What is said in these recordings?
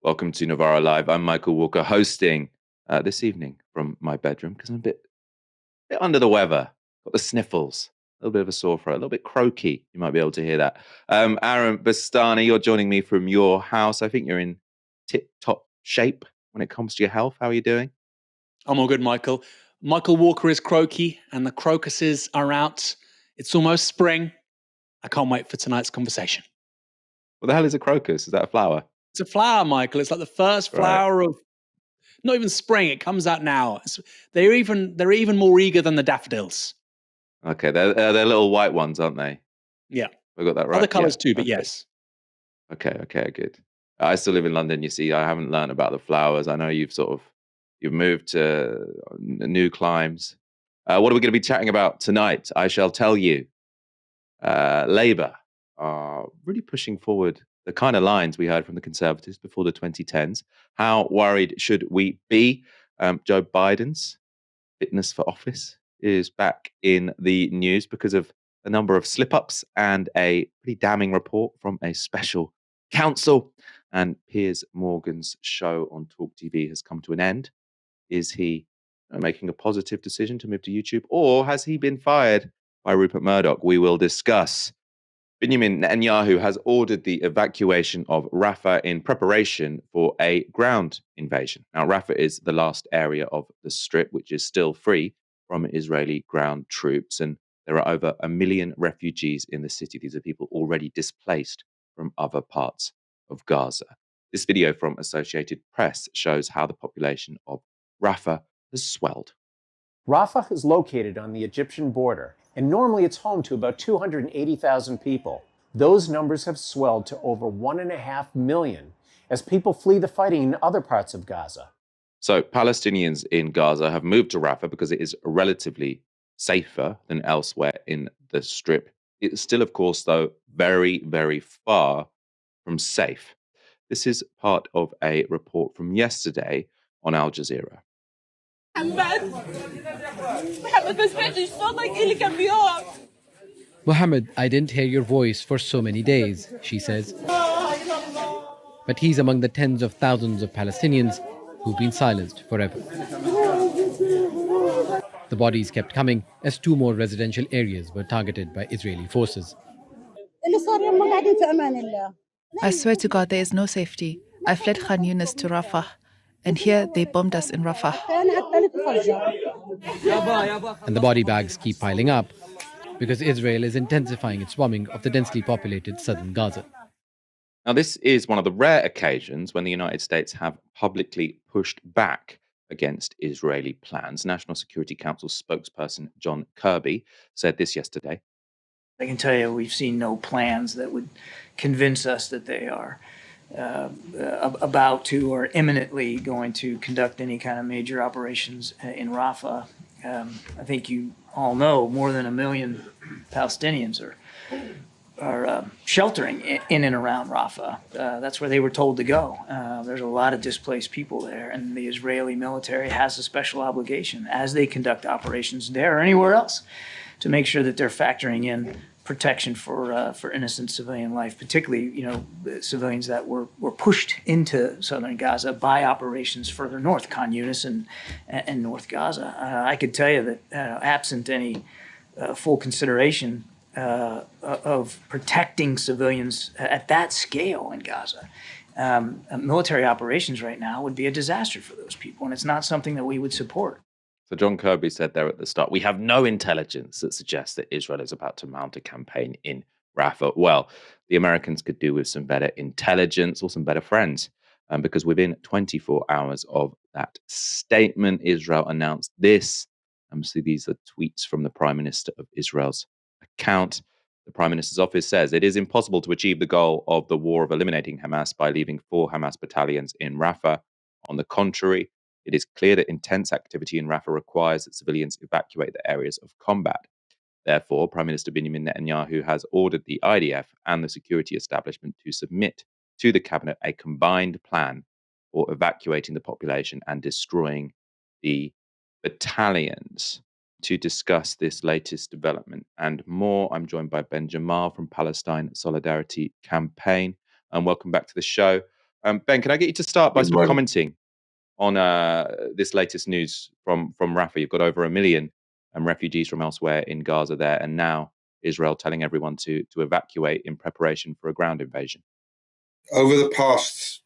Welcome to Novara Live. I'm Michael Walker, hosting this evening from my bedroom because I'm a bit under the weather. Got the sniffles, a little bit of a sore throat, a little bit croaky. You might be able to hear that. Aaron Bastani, you're joining me from your house. I think you're in tip-top shape when it comes to your health. How are you doing? I'm all good, Michael. Michael Walker is croaky and the crocuses are out. It's almost spring. I can't wait for tonight's conversation. What the hell is a crocus? Is that a flower? It's a flower, Michael. It's like the first flower of not even spring. It comes out now. They're even more eager than the daffodils. Okay, they're little white ones, aren't they? Yeah. I got that right. Other colours too, but yes. Okay, good. I still live in London, you see. I haven't learned about the flowers. I know you've moved to new climes. What are we going to be chatting about tonight? I shall tell you. Labour are really pushing forward the kind of lines we heard from the Conservatives before the 2010s. How worried should we be? Joe Biden's fitness for office is back in the news because of a number of slip-ups and a pretty damning report from a special counsel. And Piers Morgan's show on TalkTV has come to an end. Is he making a positive decision to move to YouTube, or has he been fired by Rupert Murdoch? We will discuss. Benjamin Netanyahu has ordered the evacuation of Rafah in preparation for a ground invasion. Now, Rafah is the last area of the Strip which is still free from Israeli ground troops, and there are over 1 million refugees in the city. These are people already displaced from other parts of Gaza. This video from Associated Press shows how the population of Rafah has swelled. Rafah is located on the Egyptian border, and normally it's home to about 280,000 people. Those numbers have swelled to over 1.5 million as people flee the fighting in other parts of Gaza. So Palestinians in Gaza have moved to Rafah because it is relatively safer than elsewhere in the Strip. It's still, of course, though, very, very far from safe. This is part of a report from yesterday on Al Jazeera. Mohammed, I didn't hear your voice for so many days, she says. But he's among the tens of thousands of Palestinians who've been silenced forever. The bodies kept coming as 2 more residential areas were targeted by Israeli forces. I swear to God, there is no safety. I fled Khan Yunis to Rafah, and here they bombed us in Rafah. And the body bags keep piling up because Israel is intensifying its bombing of the densely populated southern Gaza. Now, this is one of the rare occasions when the United States have publicly pushed back against Israeli plans. National Security Council spokesperson John Kirby said this yesterday. I can tell you we've seen no plans that would convince us that they are about to or imminently going to conduct any kind of major operations in Rafah. I think you all know more than 1 million Palestinians are sheltering in and around Rafah. That's where they were told to go. There's a lot of displaced people there, and the Israeli military has a special obligation as they conduct operations there or anywhere else to make sure that they're factoring in protection for innocent civilian life, particularly the civilians that were pushed into southern Gaza by operations further north, Khan Yunis and North Gaza. I could tell you that absent any full consideration of protecting civilians at that scale in Gaza, military operations right now would be a disaster for those people, and it's not something that we would support. So John Kirby said there at the start, we have no intelligence that suggests that Israel is about to mount a campaign in Rafah. Well, the Americans could do with some better intelligence or some better friends, because within 24 hours of that statement, Israel announced this. So these are tweets from the Prime Minister of Israel's account. The Prime Minister's office says it is impossible to achieve the goal of the war of eliminating Hamas by leaving 4 Hamas battalions in Rafah. On the contrary, it is clear that intense activity in Rafah requires that civilians evacuate the areas of combat. Therefore, Prime Minister Benjamin Netanyahu has ordered the IDF and the security establishment to submit to the cabinet a combined plan for evacuating the population and destroying the battalions. To discuss this latest development and more, I'm joined by Ben Jamal from Palestine Solidarity Campaign. And welcome back to the show. Ben, can I get you to start by Good sort of morning. commenting on this latest news from Rafah? You've got over 1 million refugees from elsewhere in Gaza there, and now Israel telling everyone to evacuate in preparation for a ground invasion. Over the past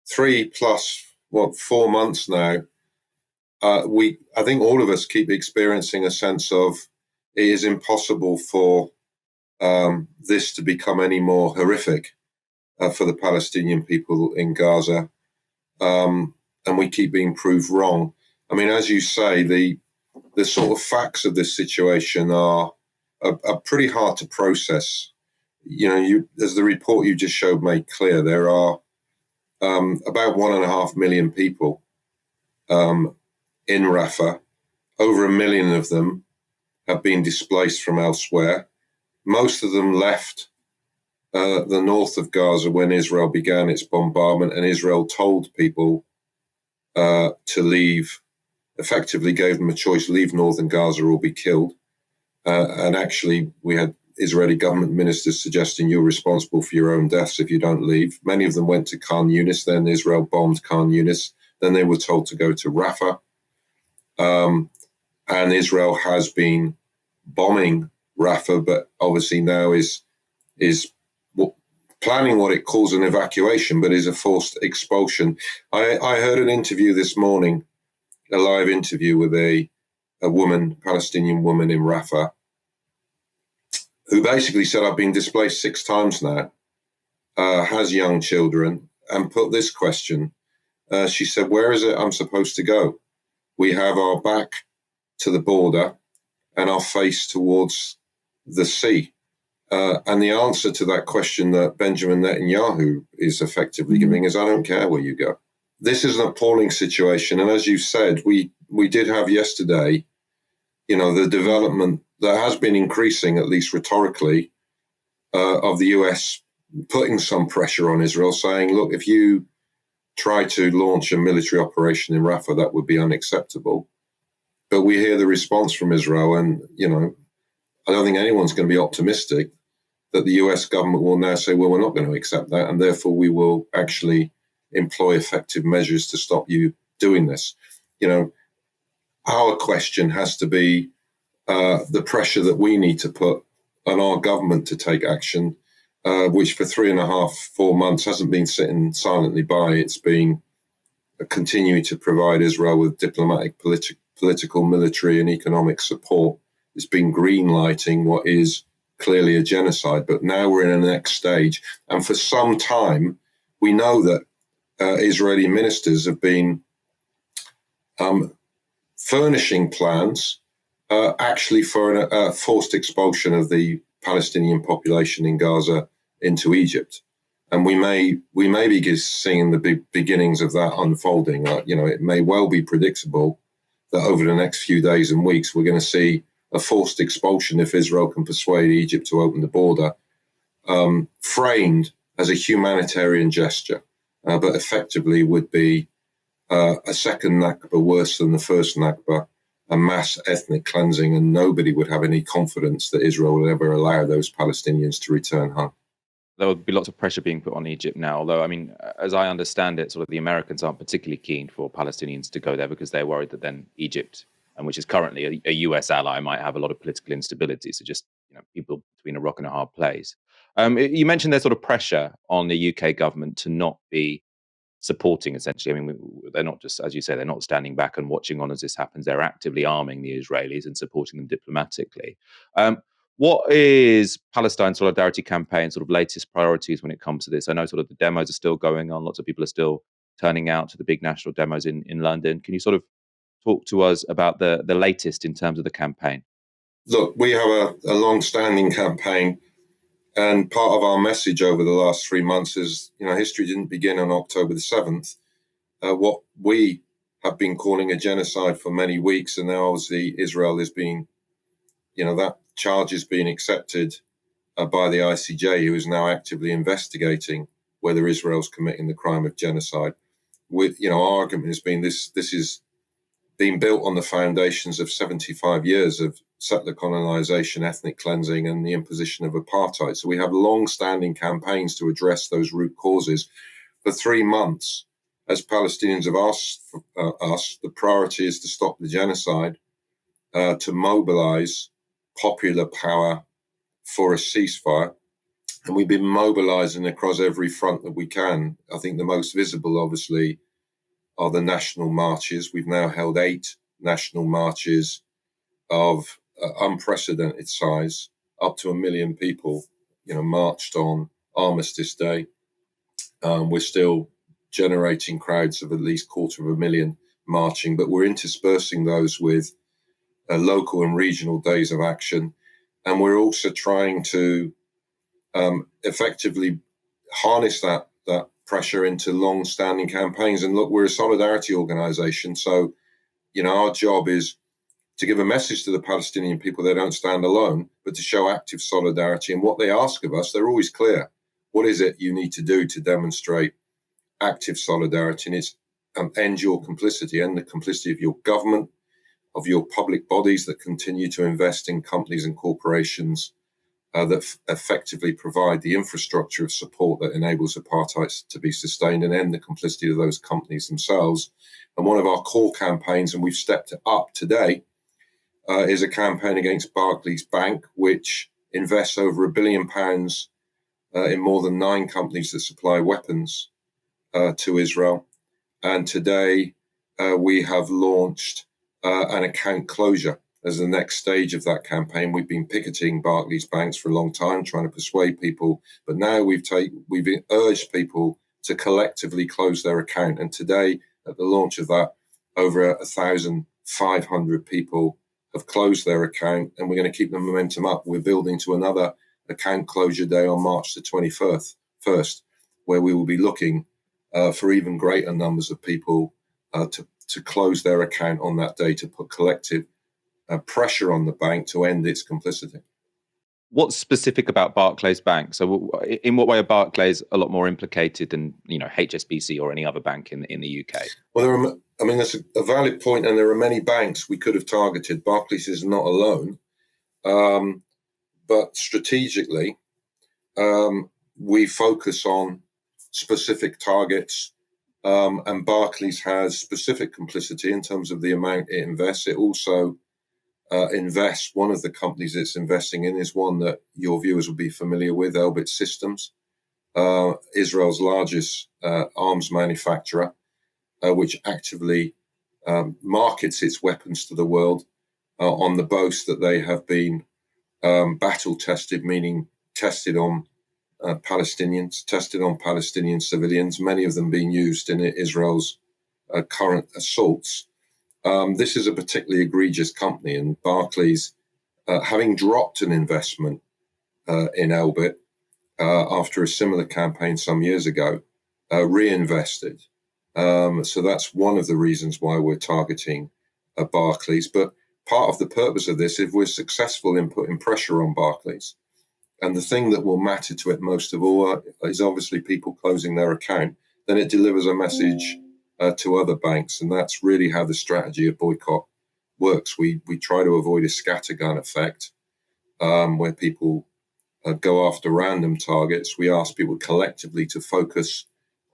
4 months now, I think all of us keep experiencing a sense of it is impossible for this to become any more horrific for the Palestinian people in Gaza, and we keep being proved wrong. I mean, as you say, the sort of facts of this situation are pretty hard to process. As the report you just showed made clear, there are about 1.5 million people in Rafah. Over 1 million of them have been displaced from elsewhere. Most of them left the north of Gaza when Israel began its bombardment, and Israel told people to leave, effectively gave them a choice: leave northern Gaza or be killed. And actually, we had Israeli government ministers suggesting you're responsible for your own deaths if you don't leave. Many of them went to Khan Yunis. Then Israel bombed Khan Yunis. Then they were told to go to Rafah. And Israel has been bombing Rafah, but obviously now is planning what it calls an evacuation, but is a forced expulsion. I heard an interview this morning, a live interview with a woman, Palestinian woman in Rafah, who basically said, I've been displaced 6 times now, has young children, and put this question. She said, where is it I'm supposed to go? We have our back to the border and our face towards the sea. And the answer to that question that Benjamin Netanyahu is effectively giving is, I don't care where you go. This is an appalling situation. And as you said, we did have yesterday, the development that has been increasing, at least rhetorically, of the US putting some pressure on Israel, saying, look, if you try to launch a military operation in Rafah, that would be unacceptable. But we hear the response from Israel, and, I don't think anyone's going to be optimistic that the US government will now say, well, we're not going to accept that, and therefore we will actually employ effective measures to stop you doing this. Our question has to be the pressure that we need to put on our government to take action, which for 3.5-4 months hasn't been sitting silently by. It's been continuing to provide Israel with diplomatic, political, military, and economic support. It's been green-lighting what is clearly a genocide. But now we're in the next stage. And for some time, we know that Israeli ministers have been furnishing plans actually for a forced expulsion of the Palestinian population in Gaza into Egypt. And we may be seeing the beginnings of that unfolding. It may well be predictable that over the next few days and weeks, we're going to see a forced expulsion if Israel can persuade Egypt to open the border, framed as a humanitarian gesture, but effectively would be a second Nakba worse than the first Nakba, a mass ethnic cleansing, and nobody would have any confidence that Israel would ever allow those Palestinians to return home. There would be lots of pressure being put on Egypt now, although, I mean, as I understand it, sort of the Americans aren't particularly keen for Palestinians to go there because they're worried that then Egypt, and which is currently a US ally, might have a lot of political instability. So just, people between a rock and a hard place. You mentioned there's sort of pressure on the UK government to not be supporting, essentially. I mean, they're not just, as you say, they're not standing back and watching on as this happens. They're actively arming the Israelis and supporting them diplomatically. What is Palestine Solidarity Campaign sort of latest priorities when it comes to this? I know sort of the demos are still going on. Lots of people are still turning out to the big national demos in London. Can you sort of talk to us about the latest in terms of the campaign? Look, we have a long-standing campaign, and part of our message over the last 3 months is, history didn't begin on October the 7th. What we have been calling a genocide for many weeks, and now obviously Israel is being, that charge is being accepted by the ICJ, who is now actively investigating whether Israel's committing the crime of genocide. Our argument has been this is being built on the foundations of 75 years of settler colonization, ethnic cleansing, and the imposition of apartheid. So we have long-standing campaigns to address those root causes. for 3 months, as Palestinians have asked us, the priority is to stop the genocide, to mobilize popular power for a ceasefire. And we've been mobilizing across every front that we can. I think the most visible, obviously, are the national marches. We've now held 8 national marches of unprecedented size. Up to 1 million people, marched on Armistice Day. We're still generating crowds of at least 250,000 marching, but we're interspersing those with local and regional days of action. And we're also trying to effectively harness that pressure into long-standing campaigns. And look, we're a solidarity organization, so our job is to give a message to the Palestinian people they don't stand alone, but to show active solidarity. And what they ask of us, they're always clear. What is it you need to do to demonstrate active solidarity? And it's end your complicity, end the complicity of your government, of your public bodies that continue to invest in companies and corporations that effectively provide the infrastructure of support that enables apartheid to be sustained, and end the complicity of those companies themselves. And one of our core campaigns, and we've stepped it up today, is a campaign against Barclays Bank, which invests over £1 billion in more than 9 companies that supply weapons to Israel. And today we have launched an account closure as the next stage of that campaign. We've been picketing Barclays banks for a long time, trying to persuade people, but now we've urged people to collectively close their account. And today, at the launch of that, over 1,500 people have closed their account, and we're going to keep the momentum up. We're building to another account closure day on March the 21st, where we will be looking for even greater numbers of people to close their account on that day, to put collective pressure on the bank to end its complicity. What's specific about Barclays Bank? So in what way are Barclays a lot more implicated than HSBC or any other bank in the UK? Well, that's a valid point, and there are many banks we could have targeted. Barclays is not alone, but strategically, we focus on specific targets, and Barclays has specific complicity in terms of the amount it invests. It also invests. One of the companies it's investing in is one that your viewers will be familiar with, Elbit Systems, Israel's largest arms manufacturer, which actively markets its weapons to the world on the boast that they have been battle tested, meaning tested on Palestinians, tested on Palestinian civilians, many of them being used in Israel's current assaults. This is a particularly egregious company, and Barclays, having dropped an investment in Elbit after a similar campaign some years ago, reinvested. So that's one of the reasons why we're targeting Barclays. But part of the purpose of this, if we're successful in putting pressure on Barclays, and the thing that will matter to it most of all is obviously people closing their account, then it delivers a message to other banks. And that's really how the strategy of boycott works. We try to avoid a scattergun effect where people go after random targets. We ask people collectively to focus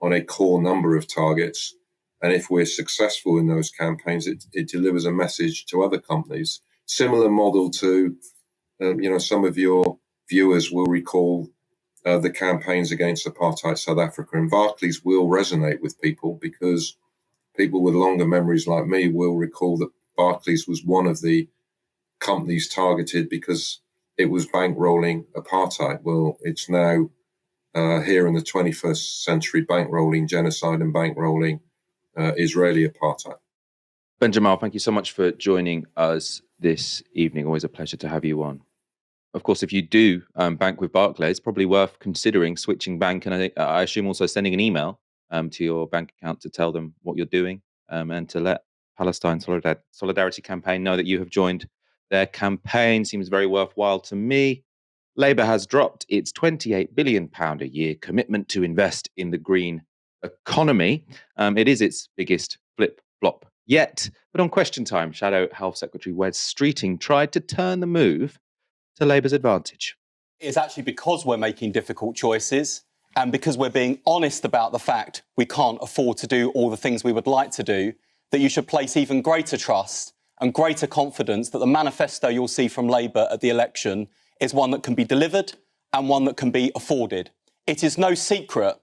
on a core number of targets. And if we're successful in those campaigns, it delivers a message to other companies. Similar model to, some of your viewers will recall the campaigns against apartheid South Africa. And Barclays will resonate with people, because people with longer memories like me will recall that Barclays was one of the companies targeted because it was bankrolling apartheid. Well, it's now here in the 21st century bankrolling genocide and bankrolling Israeli apartheid. Benjamin, thank you so much for joining us this evening. Always a pleasure to have you on. Of course, if you do bank with Barclays, probably worth considering switching bank, and I assume also sending an email to your bank account to tell them what you're doing, and to let Palestine Solidarity Campaign know that you have joined their campaign. Seems very worthwhile to me. Labour has dropped its £28 billion a year commitment to invest in the green economy. It is its biggest flip-flop yet. But on Question Time, Shadow Health Secretary Wes Streeting tried to turn the move to Labour's advantage. It's actually because we're making difficult choices and because we're being honest about the fact we can't afford to do all the things we would like to do, that you should place even greater trust and greater confidence that the manifesto you'll see from Labour at the election is one that can be delivered and one that can be afforded. It is no secret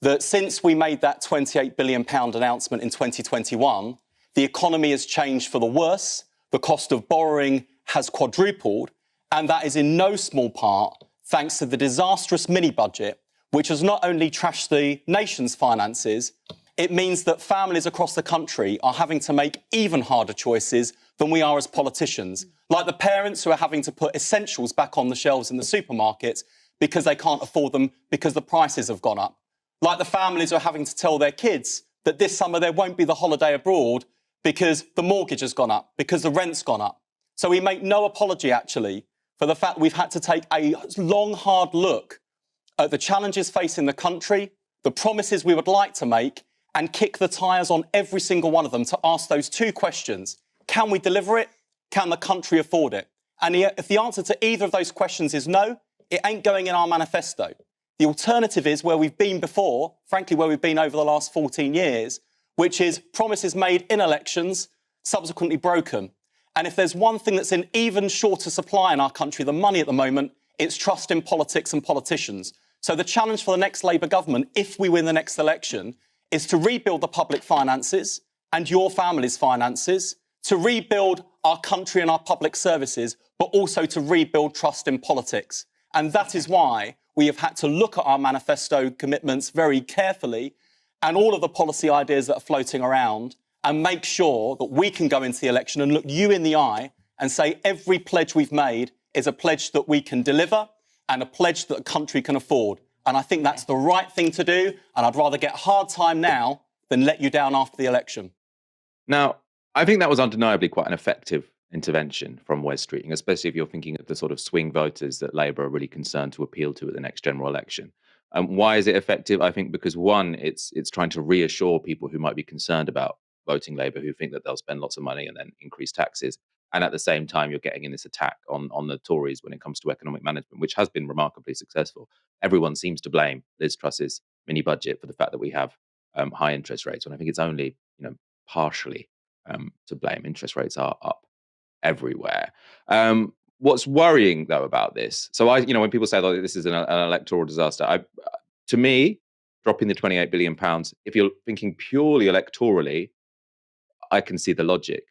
that since we made that £28 billion announcement in 2021, the economy has changed for the worse, the cost of borrowing has quadrupled, and that is in no small part thanks to the disastrous mini-budget, which has not only trashed the nation's finances, it means that families across the country are having to make even harder choices than we are as politicians, like the parents who are having to put essentials back on the shelves in the supermarkets because they can't afford them because the prices have gone up, like the families who are having to tell their kids that this summer there won't be the holiday abroad because the mortgage has gone up, because the rent's gone up. So we make no apology, actually, for the fact we've had to take a long, hard look at the challenges facing the country, the promises we would like to make, and kick the tyres on every single one of them to ask those two questions. Can we deliver it? Can the country afford it? And if the answer to either of those questions is no, it ain't going in our manifesto. The alternative is where we've been before, frankly, where we've been over the last 14 years, which is promises made in elections, subsequently broken. And if there's one thing that's in even shorter supply in our country than money at the moment, it's trust in politics and politicians. So the challenge for the next Labour government, if we win the next election, is to rebuild the public finances and your family's finances, to rebuild our country and our public services, but also to rebuild trust in politics. And that is why we have had to look at our manifesto commitments very carefully and all of the policy ideas that are floating around and make sure that we can go into the election and look you in the eye and say every pledge we've made is a pledge that we can deliver and a pledge that the country can afford. And I think that's the right thing to do, and I'd rather get hard time now than let you down after the election. Now, I think that was undeniably quite an effective intervention from Wes Streeting, especially if you're thinking of the sort of swing voters that Labour are really concerned to appeal to at the next general election. Why is it effective? I think because, one, it's trying to reassure people who might be concerned about voting Labour, who think that they'll spend lots of money and then increase taxes. And at the same time, you're getting in this attack on the Tories when it comes to economic management, which has been remarkably successful. Everyone seems to blame Liz Truss's mini budget for the fact that we have high interest rates, and I think it's only partially to blame. Interest rates are up everywhere. What's worrying though about this? So when people say that this is an electoral disaster, to me, dropping the £28 billion, if you're thinking purely electorally, I can see the logic.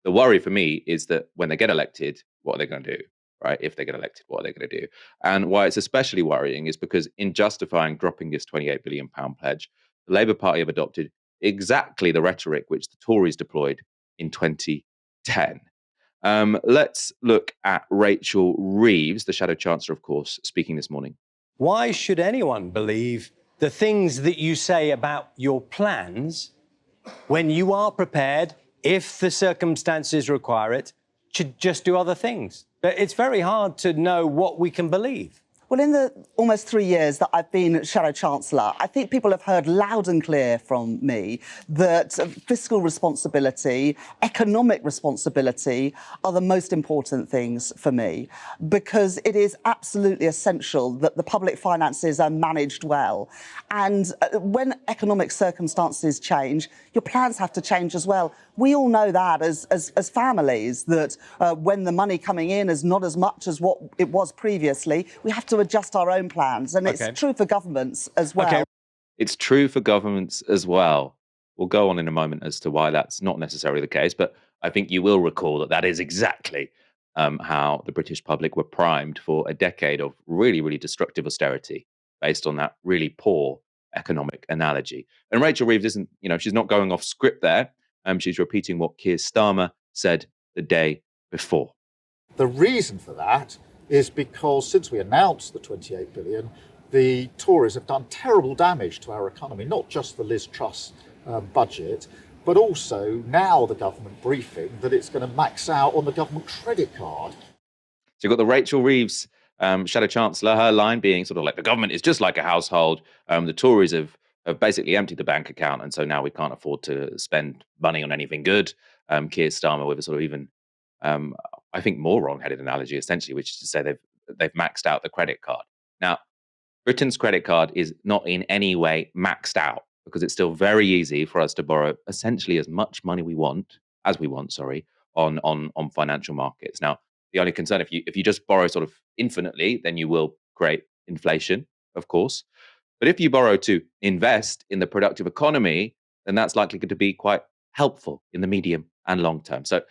The worry for me is that when they get elected, what are they going to do? Right? If they get elected, what are they going to do? And why it's especially worrying is because in justifying dropping this £28 billion pledge, the Labour Party have adopted exactly the rhetoric which the Tories deployed in 2010. Let's look at Rachel Reeves, the Shadow Chancellor, of course, speaking this morning. Why should anyone believe the things that you say about your plans when you are prepared, if the circumstances require it, to just do other things? But it's very hard to know what we can believe. Well, in the almost 3 years that I've been Shadow Chancellor, I think people have heard loud and clear from me that fiscal responsibility, economic responsibility are the most important things for me, because it is absolutely essential that the public finances are managed well. And when economic circumstances change, your plans have to change as well. We all know that as families, that when the money coming in is not as much as what it was previously, we have to adjust our own plans. And it's true for governments as well. Okay. It's true for governments as well. We'll go on in a moment as to why that's not necessarily the case, but I think you will recall that that is exactly how the British public were primed for a decade of really, really destructive austerity based on that really poor economic analogy. And Rachel Reeves isn't, she's not going off script there. She's repeating what Keir Starmer said the day before. The reason for that is because since we announced the 28 billion, the Tories have done terrible damage to our economy, not just the Liz Truss budget, but also now the government briefing that it's going to max out on the government credit card. So you've got the Rachel Reeves Shadow Chancellor, her line being sort of like, the government is just like a household. The Tories have basically emptied the bank account, and so now we can't afford to spend money on anything good. Keir Starmer with a sort of even, I think, more wrong-headed analogy, essentially, which is to say they've maxed out the credit card. Now, Britain's credit card is not in any way maxed out because it's still very easy for us to borrow essentially as much money on financial markets. Now, the only concern, if you just borrow sort of infinitely, then you will create inflation, of course. But if you borrow to invest in the productive economy, then that's likely to be quite helpful in the medium and long term. So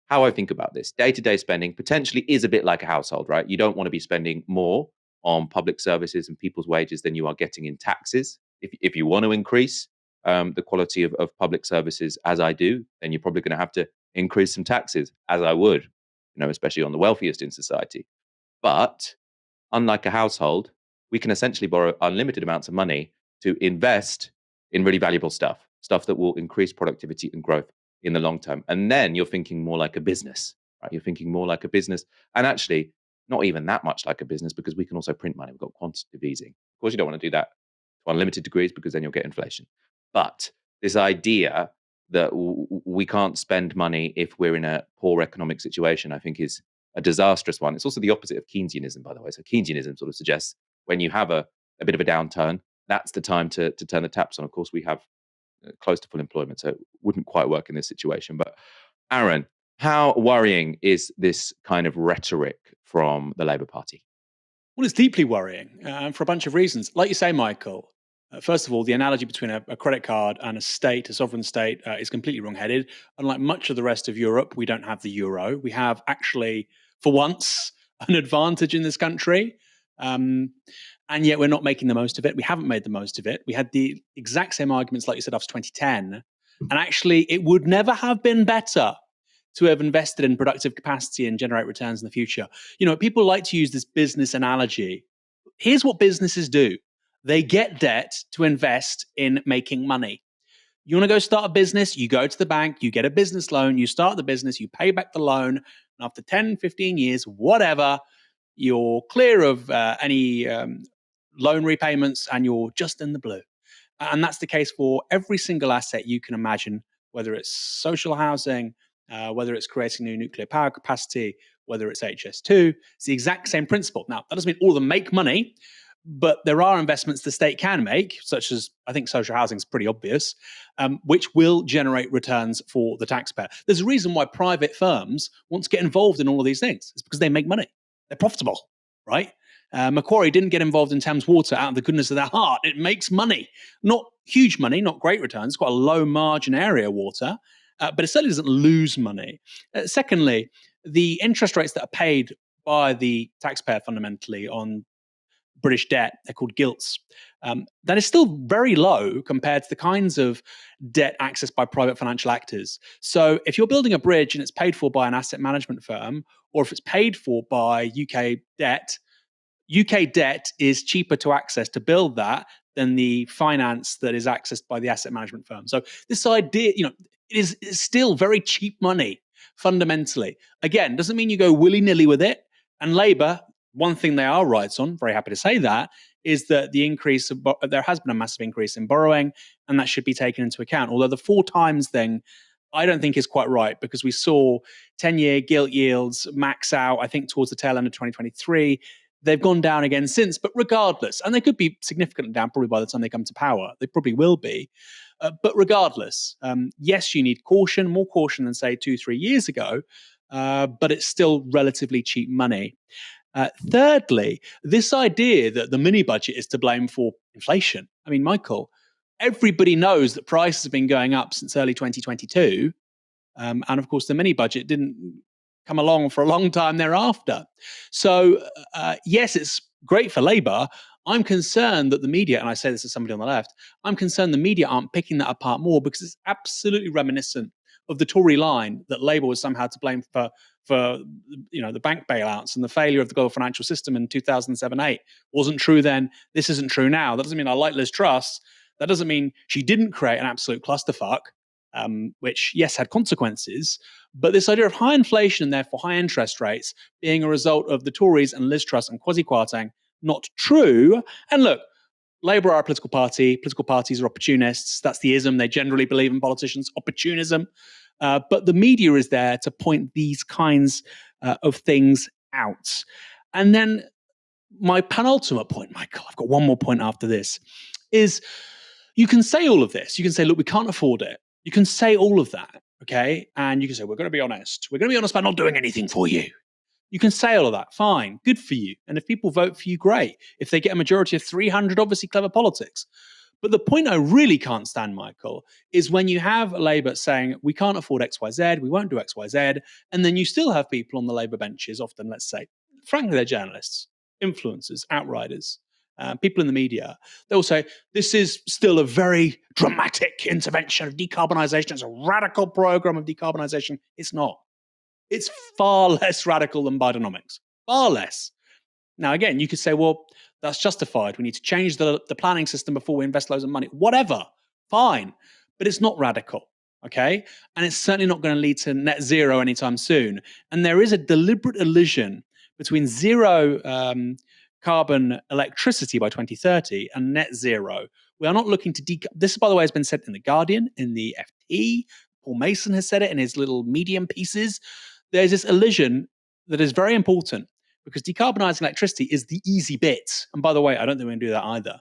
how I think about this, day-to-day spending potentially is a bit like a household, right? You don't want to be spending more on public services and people's wages than you are getting in taxes. If you want to increase the quality of public services, as I do, then you're probably going to have to increase some taxes, as I would, especially on the wealthiest in society. But unlike a household, we can essentially borrow unlimited amounts of money to invest in really valuable stuff that will increase productivity and growth in the long term. And then you're thinking more like a business, right? You're thinking more like a business, and actually not even that much like a business, because we can also print money. We've got quantitative easing. Of course, you don't want to do that to unlimited degrees, because then you'll get inflation. But this idea that we can't spend money if we're in a poor economic situation, I think is a disastrous one. It's also the opposite of Keynesianism, by the way. So Keynesianism sort of suggests when you have a bit of a downturn, that's the time to turn the taps on. Of course, we have close to full employment, so it wouldn't quite work in this situation. But Aaron, how worrying is this kind of rhetoric from the Labour Party? Well, it's deeply worrying for a bunch of reasons. Like you say, Michael, first of all, the analogy between a credit card and a state, a sovereign state, is completely wrong-headed. Unlike much of the rest of Europe, we don't have the euro. We have actually, for once, an advantage in this country. And yet we're not making the most of it. We haven't made the most of it. We had the exact same arguments, like you said, after 2010. And actually, it would never have been better to have invested in productive capacity and generate returns in the future. People like to use this business analogy. Here's what businesses do. They get debt to invest in making money. You want to go start a business, you go to the bank, you get a business loan, you start the business, you pay back the loan, and after 10, 15 years, whatever, you're clear of any loan repayments and you're just in the blue. And that's the case for every single asset you can imagine, whether it's social housing, whether it's creating new nuclear power capacity, whether it's HS2. It's the exact same principle. Now, that doesn't mean all of them make money, but there are investments the state can make, such as, I think social housing is pretty obvious, which will generate returns for the taxpayer. There's a reason why private firms want to get involved in all of these things. It's because they make money. They're profitable, right? Macquarie didn't get involved in Thames Water out of the goodness of their heart. It makes money. Not huge money, not great returns. It's quite a low margin area, water, but it certainly doesn't lose money. Secondly, the interest rates that are paid by the taxpayer fundamentally on British debt, they're called gilts. That is still very low compared to the kinds of debt accessed by private financial actors. So if you're building a bridge and it's paid for by an asset management firm, or if it's paid for by UK debt is cheaper to access to build that than the finance that is accessed by the asset management firm. So this idea, it is still very cheap money, fundamentally. Again, doesn't mean you go willy-nilly with it. And Labour, one thing they are right on, very happy to say that, is that there has been a massive increase in borrowing, and that should be taken into account. Although the 4 times thing, I don't think is quite right, because we saw 10-year gilt yields max out, I think, towards the tail end of 2023. They've gone down again since, but regardless, and they could be significantly down probably by the time they come to power. They probably will be. But regardless, yes, you need caution, more caution than, say, 2-3 years ago, but it's still relatively cheap money. Thirdly, this idea that the mini budget is to blame for inflation. I mean, Michael, everybody knows that prices have been going up since early 2022. And of course, the mini budget didn't come along for a long time thereafter. So, yes, it's great for Labour. I'm concerned that the media, and I say this as somebody on the left, I'm concerned the media aren't picking that apart more, because it's absolutely reminiscent of the Tory line that Labour was somehow to blame for the bank bailouts and the failure of the global financial system in 2007-8. Wasn't true then. This isn't true now. That doesn't mean I like Liz Truss. That doesn't mean she didn't create an absolute clusterfuck, which, yes, had consequences. But this idea of high inflation and therefore high interest rates being a result of the Tories and Liz Truss and Kwasi Kwarteng, not true. And look, Labour are a political party. Political parties are opportunists. That's the ism. They generally believe in politicians, opportunism. But the media is there to point these kinds of things out. And then my penultimate point, Michael, I've got one more point after this, is you can say all of this. You can say, look, we can't afford it. You can say all of that, okay? And you can say, we're going to be honest. We're going to be honest about not doing anything for you. You can say all of that. Fine. Good for you. And if people vote for you, great. If they get a majority of 300, obviously clever politics. But the point I really can't stand, Michael, is when you have Labour saying, we can't afford X, Y, Z, we won't do X, Y, Z, and then you still have people on the Labour benches, often, let's say, frankly, they're journalists, influencers, outriders, people in the media. They'll say, this is still a very dramatic intervention of decarbonisation. It's a radical programme of decarbonisation. It's not. It's far less radical than Bidenomics. Far less. Now, again, you could say, well, that's justified. We need to change the planning system before we invest loads of money. Whatever. Fine. But it's not radical. Okay? And it's certainly not going to lead to net zero anytime soon. And there is a deliberate elision between zero carbon electricity by 2030 and net zero. We are not looking to this, by the way, has been said in The Guardian, in the FT. Paul Mason has said it in his little Medium pieces. There's this elision that is very important because decarbonising electricity is the easy bit. And by the way, I don't think we're going to do that either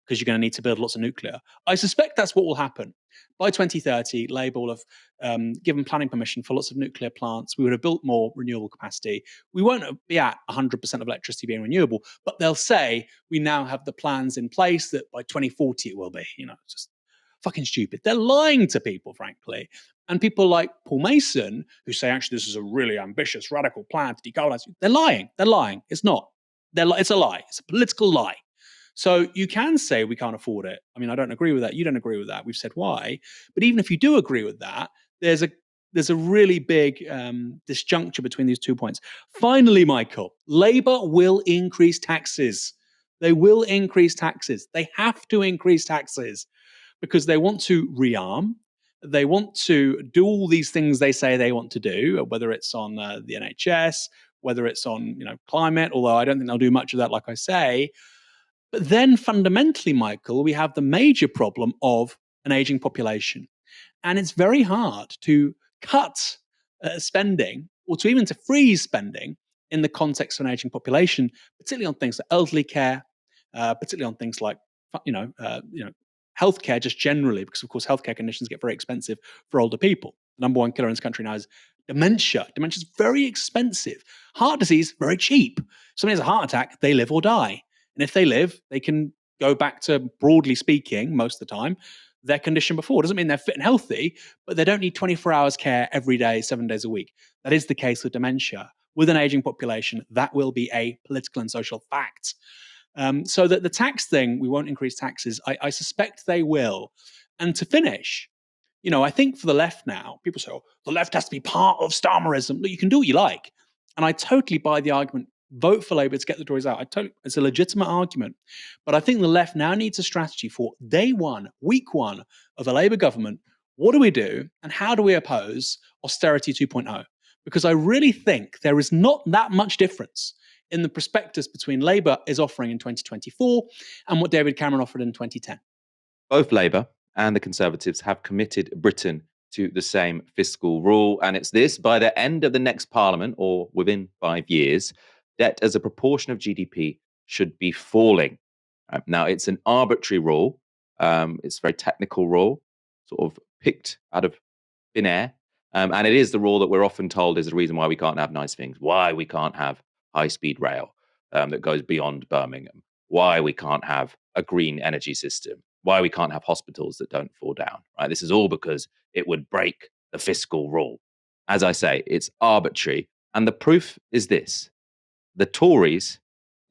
because you're going to need to build lots of nuclear. I suspect that's what will happen. By 2030, Labour will have given planning permission for lots of nuclear plants. We would have built more renewable capacity. We won't be at 100% of electricity being renewable, but they'll say we now have the plans in place that by 2040 it will be. You know, it's just fucking stupid. They're lying to people, frankly. And people like Paul Mason, who say, actually, this is a really ambitious, radical plan to decarbonise, they're lying. They're lying. It's not. It's a lie. It's a political lie. So you can say we can't afford it. I mean, I don't agree with that. You don't agree with that. We've said why. But even if you do agree with that, there's a really big disjuncture between these 2 points. Finally, Michael, Labour will increase taxes. They will increase taxes. They have to increase taxes because they want to rearm. They want to do all these things they say they want to do, whether it's on the NHS, whether it's on climate, although I don't think they'll do much of that, like I say. But then fundamentally, Michael, we have the major problem of an aging population. And it's very hard to cut spending or to even to freeze spending in the context of an aging population, particularly on things like elderly care, particularly on things like, healthcare just generally, because of course healthcare conditions get very expensive for older people. The number one killer in this country now is dementia. Dementia is very expensive. Heart disease, very cheap. If somebody has a heart attack, they live or die. And if they live, they can go back to, broadly speaking, most of the time, their condition before. It doesn't mean they're fit and healthy, but they don't need 24 hours care every day, 7 days a week. That is the case with dementia. With an aging population, that will be a political and social fact. So that the tax thing, we won't increase taxes. I suspect they will. And to finish, I think for the left now, people say, oh, the left has to be part of Starmerism. Look, you can do what you like. And I totally buy the argument, vote for Labour to get the Tories out. It's a legitimate argument. But I think the left now needs a strategy for day one, week one of a Labour government. What do we do? And how do we oppose Austerity 2.0? Because I really think there is not that much difference in the prospectus between Labour is offering in 2024 and what David Cameron offered in 2010. Both Labour and the Conservatives have committed Britain to the same fiscal rule. And it's this: by the end of the next Parliament, or within 5 years, debt as a proportion of GDP should be falling. Now, it's an arbitrary rule. It's a very technical rule, sort of picked out of thin air. And it is the rule that we're often told is the reason why we can't have nice things, why we can't have high-speed rail that goes beyond Birmingham, why we can't have a green energy system, why we can't have hospitals that don't fall down. Right? This is all because it would break the fiscal rule. As I say, it's arbitrary. And the proof is this: the Tories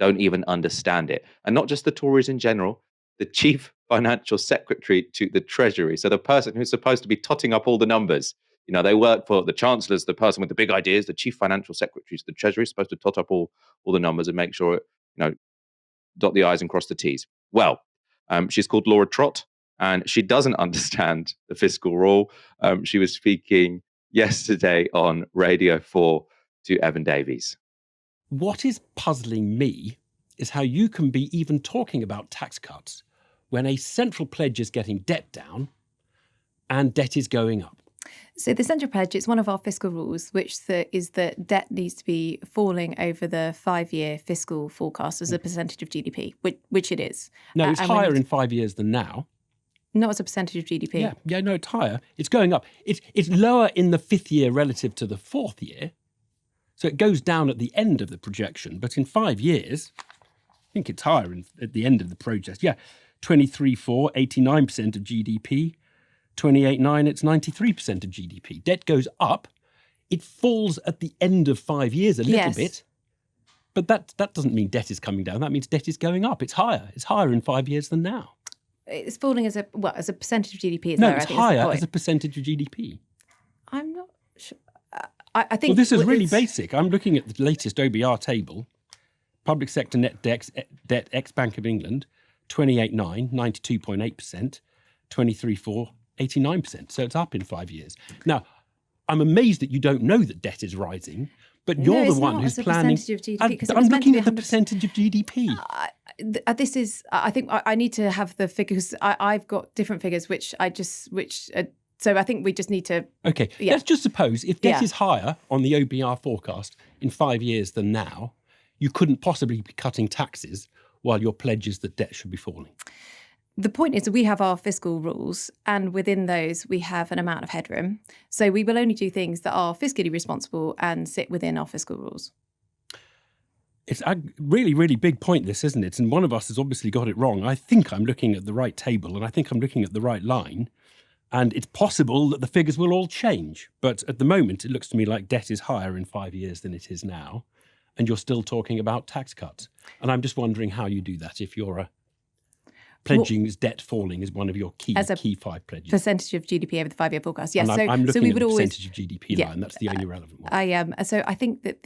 don't even understand it. And not just the Tories in general, the chief financial secretary to the Treasury. So the person who's supposed to be totting up all the numbers. They work for the chancellors, the person with the big ideas, the chief financial secretary to the Treasury is supposed to tot up all the numbers and make sure, dot the I's and cross the T's. Well, she's called Laura Trott, and she doesn't understand the fiscal rule. She was speaking yesterday on Radio 4 to Evan Davies. What is puzzling me is how you can be even talking about tax cuts when a central pledge is getting debt down and debt is going up. So the central pledge is one of our fiscal rules, which is that debt needs to be falling over the 5-year fiscal forecast as a percentage of GDP, which it is. No, it's higher in 5 years than now. Not as a percentage of GDP. Yeah, no, it's higher. It's going up. It's lower in the 5th year relative to the 4th year. So it goes down at the end of the projection. But in 5 years, I think it's higher at the end of the project. Yeah, 23.4, 89% of GDP. 28.9, it's 93% of GDP. Debt goes up. It falls at the end of 5 years a little bit. But that doesn't mean debt is coming down. That means debt is going up. It's higher. It's higher in 5 years than now. It's falling as a percentage of GDP. It's higher as a percentage of GDP. I'm not sure. I think. Well, this is really basic. I'm looking at the latest OBR table. Public sector net debt ex Bank of England, 28.9, 92.8%, 23.4, 89%. So it's up in 5 years. Now, I'm amazed that you don't know that debt is rising, but you're the one who's planning. I'm looking at the percentage of GDP. This is. I think I need to have the figures. I've got different figures, so I think we just need to. Okay, let's just suppose if debt is higher on the OBR forecast in 5 years than now, you couldn't possibly be cutting taxes while your pledge is that debt should be falling. The point is that we have our fiscal rules, and within those we have an amount of headroom. So we will only do things that are fiscally responsible and sit within our fiscal rules. It's a really, really big point, this, isn't it? And one of us has obviously got it wrong. I think I'm looking at the right table, and I think I'm looking at the right line. And it's possible that the figures will all change. But at the moment, it looks to me like debt is higher in 5 years than it is now. And you're still talking about tax cuts. And I'm just wondering how you do that if you're pledging debt falling is one of your key 5 pledges. Percentage of GDP over the 5-year forecast. Yes, I'm looking at the percentage of GDP line. That's the only relevant one. So I think that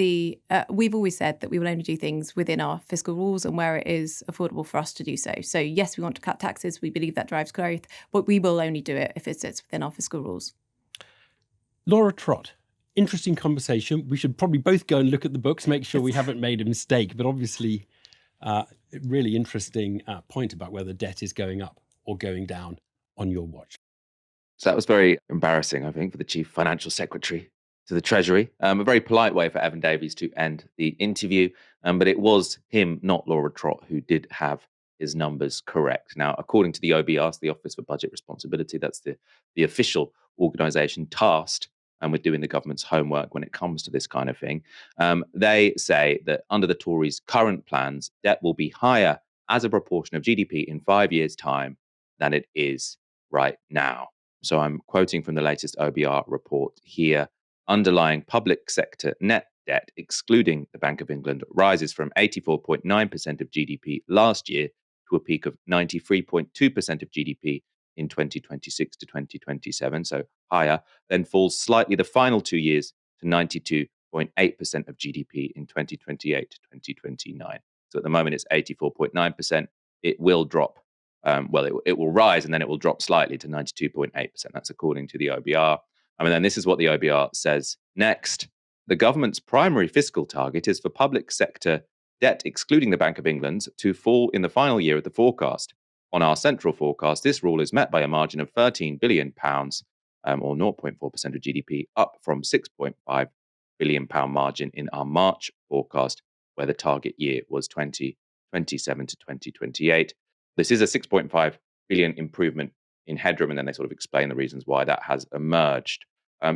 we've always said that we will only do things within our fiscal rules and where it is affordable for us to do so. So yes, we want to cut taxes. We believe that drives growth, but we will only do it if it sits within our fiscal rules. Laura Trott, interesting conversation. We should probably both go and look at the books, make sure we haven't made a mistake, but obviously really interesting point about whether debt is going up or going down on your watch. So that was very embarrassing, I think, for the Chief Financial Secretary to the Treasury. A very polite way for Evan Davies to end the interview, but it was him, not Laura Trott, who did have his numbers correct. Now, according to the OBR, the Office for Budget Responsibility, that's the official organisation tasked with doing the government's homework when it comes to this kind of thing. They say that under the Tories' current plans, debt will be higher as a proportion of GDP in 5 years' time than it is right now. So I'm quoting from the latest OBR report here. Underlying public sector net debt, excluding the Bank of England, rises from 84.9% of GDP last year to a peak of 93.2% of GDP in 2026 to 2027, so higher, then falls slightly the final 2 years to 92.8% of GDP in 2028 to 2029. So at the moment it's 84.9%. It will drop, it will rise and then it will drop slightly to 92.8%. That's according to the OBR. And then this is what the OBR says next. The government's primary fiscal target is for public sector debt, excluding the Bank of England, to fall in the final year of the forecast. On our central forecast, this rule is met by a margin of £13 billion, or 0.4% of GDP, up from £6.5 billion margin in our March forecast, where the target year was 2027 to 2028. This is a 6.5 billion improvement in headroom, and then they sort of explain the reasons why that has emerged.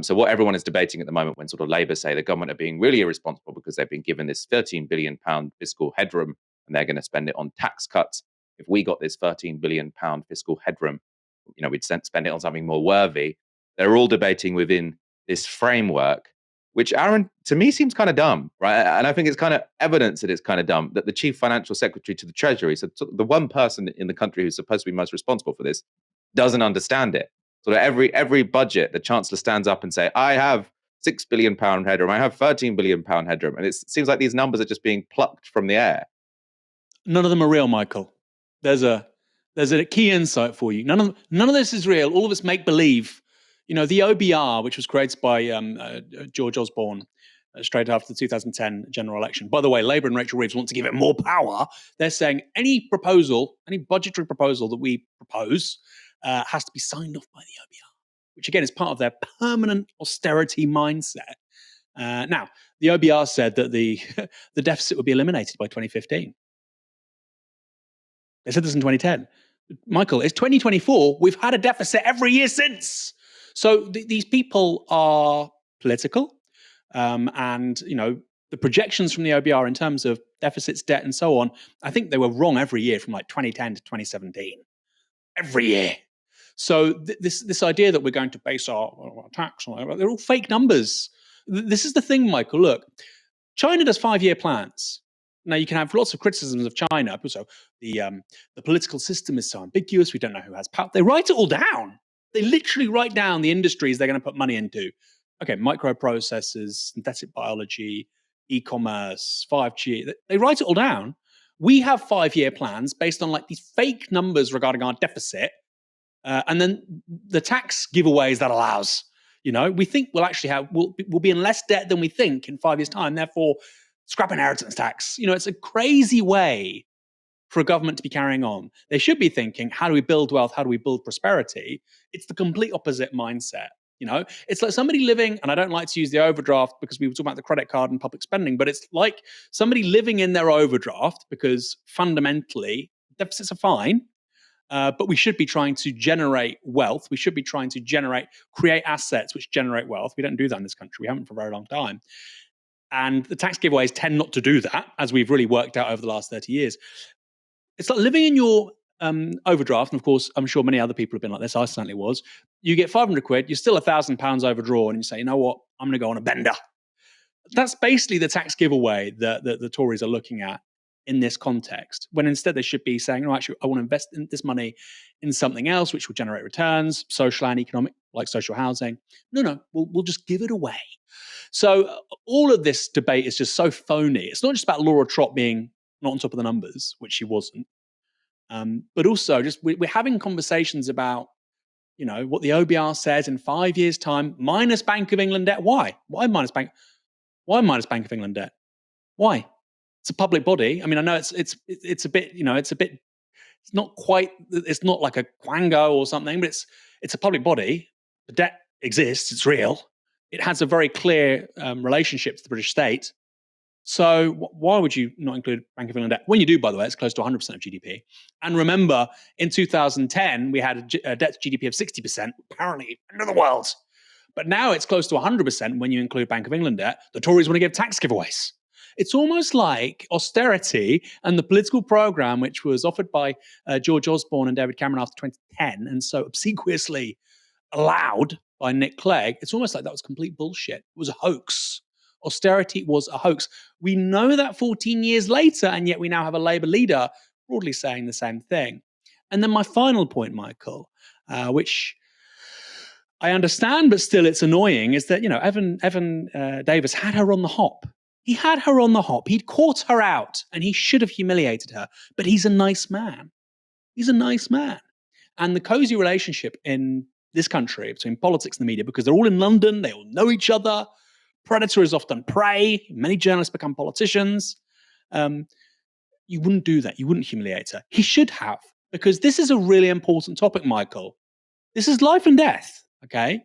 So what everyone is debating at the moment when sort of Labour say the government are being really irresponsible because they've been given this £13 billion fiscal headroom and they're going to spend it on tax cuts. If we got this £13 billion fiscal headroom, we'd spend it on something more worthy. They're all debating within this framework, which, Aaron, to me seems kind of dumb, right? And I think it's kind of evidence that it's kind of dumb that the Chief Financial Secretary to the Treasury, so the one person in the country who's supposed to be most responsible for this, doesn't understand it. So that every budget, the Chancellor stands up and say, I have £6 billion headroom, I have £13 billion headroom. And it seems like these numbers are just being plucked from the air. None of them are real, Michael. There's a key insight for you. None of this is real. All of it's make believe. The OBR, which was created by George Osborne straight after the 2010 general election. By the way, Labour and Rachel Reeves want to give it more power. They're saying any budgetary proposal that we propose has to be signed off by the OBR. which again is part of their permanent austerity mindset. Now, the OBR said that the deficit would be eliminated by 2015. They said this in 2010. Michael, it's 2024. We've had a deficit every year since. So these people are political, and the projections from the OBR in terms of deficits, debt, and so on, I think they were wrong every year from like 2010 to 2017. Every year. So this idea that we're going to base our tax on, they're all fake numbers. This is the thing, Michael. Look, China does 5-year plans. Now, you can have lots of criticisms of China. So the political system is so ambiguous. We don't know who has power. They write it all down. They literally write down the industries they're going to put money into. Okay, microprocessors, synthetic biology, e-commerce, 5G. They write it all down. We have 5-year plans based on like these fake numbers regarding our deficit. And then the tax giveaways that allows. We think we'll be in less debt than we think in 5 years' time. Therefore, scrap inheritance tax. It's a crazy way for a government to be carrying on. They should be thinking, how do we build wealth? How do we build prosperity? It's the complete opposite mindset. It's like somebody living, and I don't like to use the overdraft because we were talking about the credit card and public spending, but it's like somebody living in their overdraft because fundamentally deficits are fine. But we should be trying to generate wealth. We should be trying to create assets which generate wealth. We don't do that in this country. We haven't for a very long time. And the tax giveaways tend not to do that, as we've really worked out over the last 30 years. It's like living in your overdraft. And of course, I'm sure many other people have been like this. I certainly was. You get 500 quid, you're still £1,000 overdrawn, and you say, you know what, I'm going to go on a bender. That's basically the tax giveaway that the Tories are looking at in this context, when instead they should be saying, no, actually, I want to invest in this money in something else which will generate returns, social and economic, like social housing. No, we'll just give it away. So all of this debate is just so phony. It's not just about Laura Trott being not on top of the numbers, which she wasn't, but also just we're having conversations about, what the OBR says in 5 years' time, minus Bank of England debt. Why? Why minus Bank of England debt? Why? It's a public body. I mean, I know it's a bit, it's not quite, it's not like a quango or something, but it's a public body. The debt exists, it's real. It has a very clear relationship to the British state. So why would you not include Bank of England debt? When you do, by the way, it's close to 100% of GDP. And remember, in 2010, we had a debt to GDP of 60%, apparently end of the world. But now it's close to 100% when you include Bank of England debt. The Tories want to give tax giveaways. It's almost like austerity and the political program, which was offered by George Osborne and David Cameron after 2010, and so obsequiously allowed by Nick Clegg. It's almost like that was complete bullshit. It was a hoax. Austerity was a hoax. We know that 14 years later, and yet we now have a Labour leader broadly saying the same thing. And then my final point, Michael, which I understand, but still it's annoying, is that, Evan Davis had her on the hop. He had her on the hop. He'd caught her out, and he should have humiliated her. But he's a nice man. He's a nice man. And the cozy relationship in this country between politics and the media, because they're all in London, they all know each other. Predator is often prey. Many journalists become politicians. You wouldn't do that. You wouldn't humiliate her. He should have, because this is a really important topic, Michael. This is life and death, okay?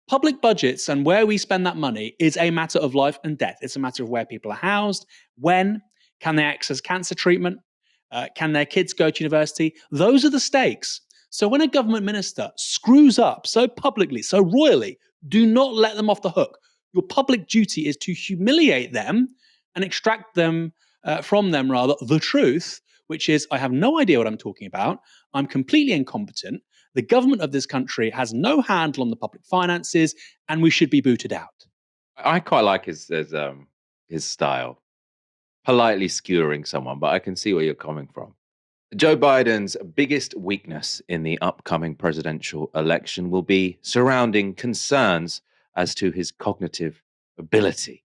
Public budgets and where we spend that money is a matter of life and death. It's a matter of where people are housed, when, can they access cancer treatment, can their kids go to university? Those are the stakes. So when a government minister screws up so publicly, so royally, do not let them off the hook. Your public duty is to humiliate them and extract them from them, rather, the truth, which is, I have no idea what I'm talking about. I'm completely incompetent. The government of this country has no handle on the public finances, and we should be booted out. I quite like his style, politely skewering someone, but I can see where you're coming from. Joe Biden's biggest weakness in the upcoming presidential election will be surrounding concerns as to his cognitive ability.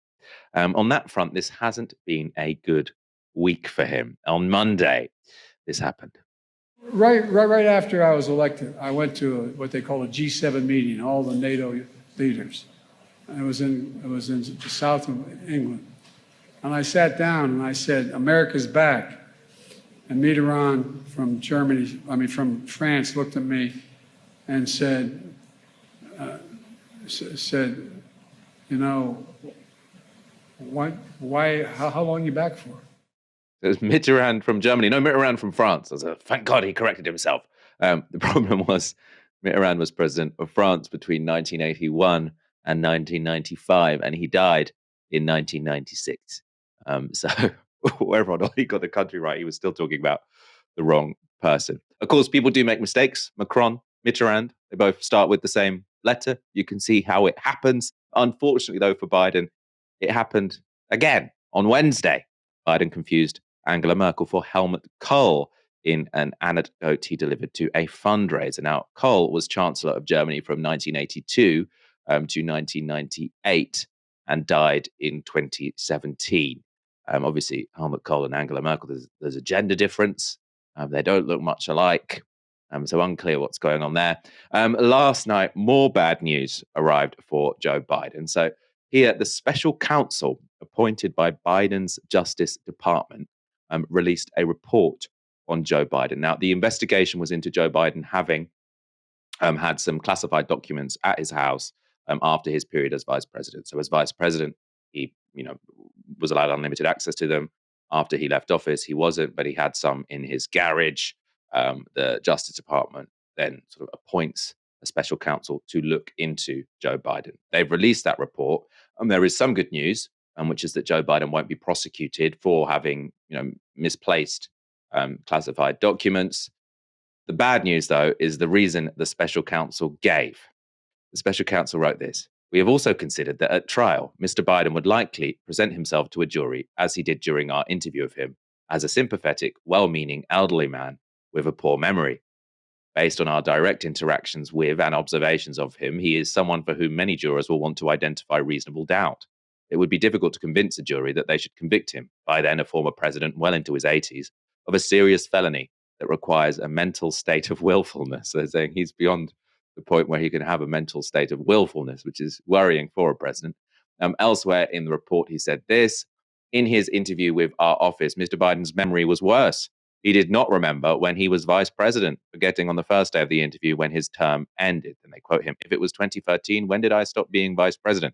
On that front, this hasn't been a good week for him. On Monday, this happened. Right after I was elected, I went to what they call a G7 meeting, all the NATO leaders. And it was in the south of England. And I sat down and I said, America's back. And Mitterrand from France looked at me and said, said, you know, why, how long are you back for? It was Mitterrand from Germany. No, Mitterrand from France. I was like, thank God he corrected himself. The problem was Mitterrand was president of France between 1981 and 1995, and he died in 1996. So whether or not he got the country right, he was still talking about the wrong person. Of course, people do make mistakes. Macron, Mitterrand, they both start with the same letter. You can see how it happens. Unfortunately, though, for Biden, it happened again on Wednesday. Biden confused Angela Merkel for Helmut Kohl in an anecdote he delivered to a fundraiser. Now, Kohl was Chancellor of Germany from 1982 to 1998 and died in 2017. Obviously, Helmut Kohl and Angela Merkel, there's a gender difference. They don't look much alike. So unclear what's going on there. Last night, more bad news arrived for Joe Biden. So here, the special counsel appointed by Biden's Justice Department released a report on Joe Biden. Now, the investigation was into Joe Biden having had some classified documents at his house after his period as vice president. So as vice president, he was allowed unlimited access to them. After he left office, he wasn't, but he had some in his garage. The Justice Department then sort of appoints a special counsel to look into Joe Biden. They've released that report, and there is some good news, which is that Joe Biden won't be prosecuted for having, misplaced classified documents. The bad news, though, is the reason the special counsel gave. The special counsel wrote this: "We have also considered that at trial, Mr. Biden would likely present himself to a jury, as he did during our interview of him, as a sympathetic, well-meaning elderly man with a poor memory. Based on our direct interactions with and observations of him, he is someone for whom many jurors will want to identify reasonable doubt. It would be difficult to convince a jury that they should convict him, by then a former president well into his 80s, of a serious felony that requires a mental state of willfulness." They're saying he's beyond the point where he can have a mental state of willfulness, which is worrying for a president. Elsewhere in the report, he said this: "In his interview with our office, Mr. Biden's memory was worse. He did not remember when he was vice president, forgetting on the first day of the interview when his term ended." And they quote him: "If it was 2013, when did I stop being vice president?"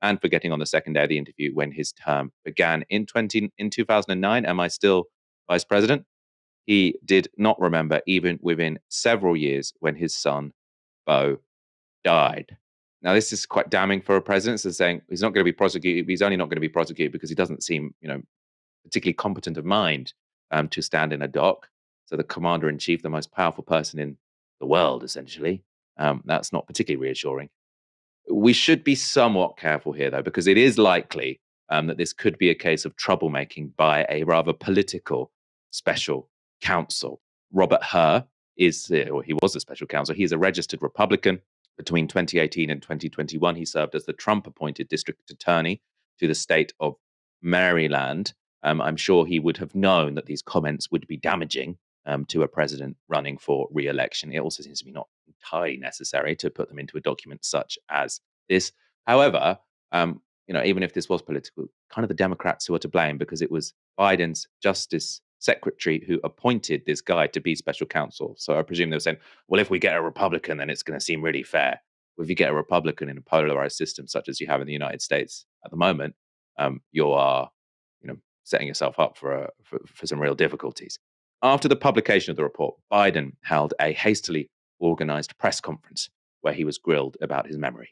And forgetting on the second day of the interview when his term began in 2009, am I still vice president? He did not remember even within several years when his son, Beau, died. Now, this is quite damning for a president. So saying he's not going to be prosecuted. He's only not going to be prosecuted because he doesn't seem, particularly competent of mind to stand in a dock. So the commander in chief, the most powerful person in the world, essentially, that's not particularly reassuring. We should be somewhat careful here, though, because it is likely that this could be a case of troublemaking by a rather political special counsel. Robert Hur he was a special counsel. He's a registered Republican. Between 2018 and 2021, he served as the Trump-appointed district attorney to the state of Maryland. I'm sure he would have known that these comments would be damaging to a president running for re-election. It also seems to be not entirely necessary to put them into a document such as this. However, even if this was political, kind of the Democrats who are to blame, because it was Biden's Justice Secretary who appointed this guy to be special counsel. So I presume they were saying, well, if we get a Republican, then it's going to seem really fair. Well, if you get a Republican in a polarized system such as you have in the United States at the moment, you are, setting yourself up for some real difficulties. After the publication of the report, Biden held a hastily organized press conference where he was grilled about his memory.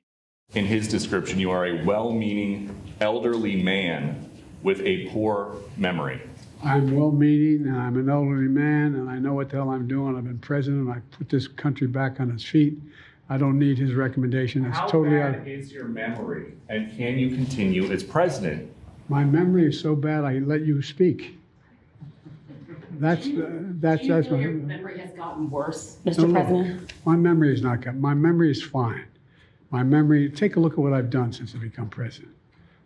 In his description, you are a well-meaning elderly man with a poor memory. I'm well-meaning, and I'm an elderly man, and I know what the hell I'm doing. I've been president. I put this country back on its feet. I don't need his recommendation. It's totally How bad is your memory, and can you continue as president? My memory is so bad, I let you speak. That's Do you that's feel my your memory has gotten worse, Mr. No, President? my memory is not good. My memory is fine. My memory. Take a look at what I've done since I become president.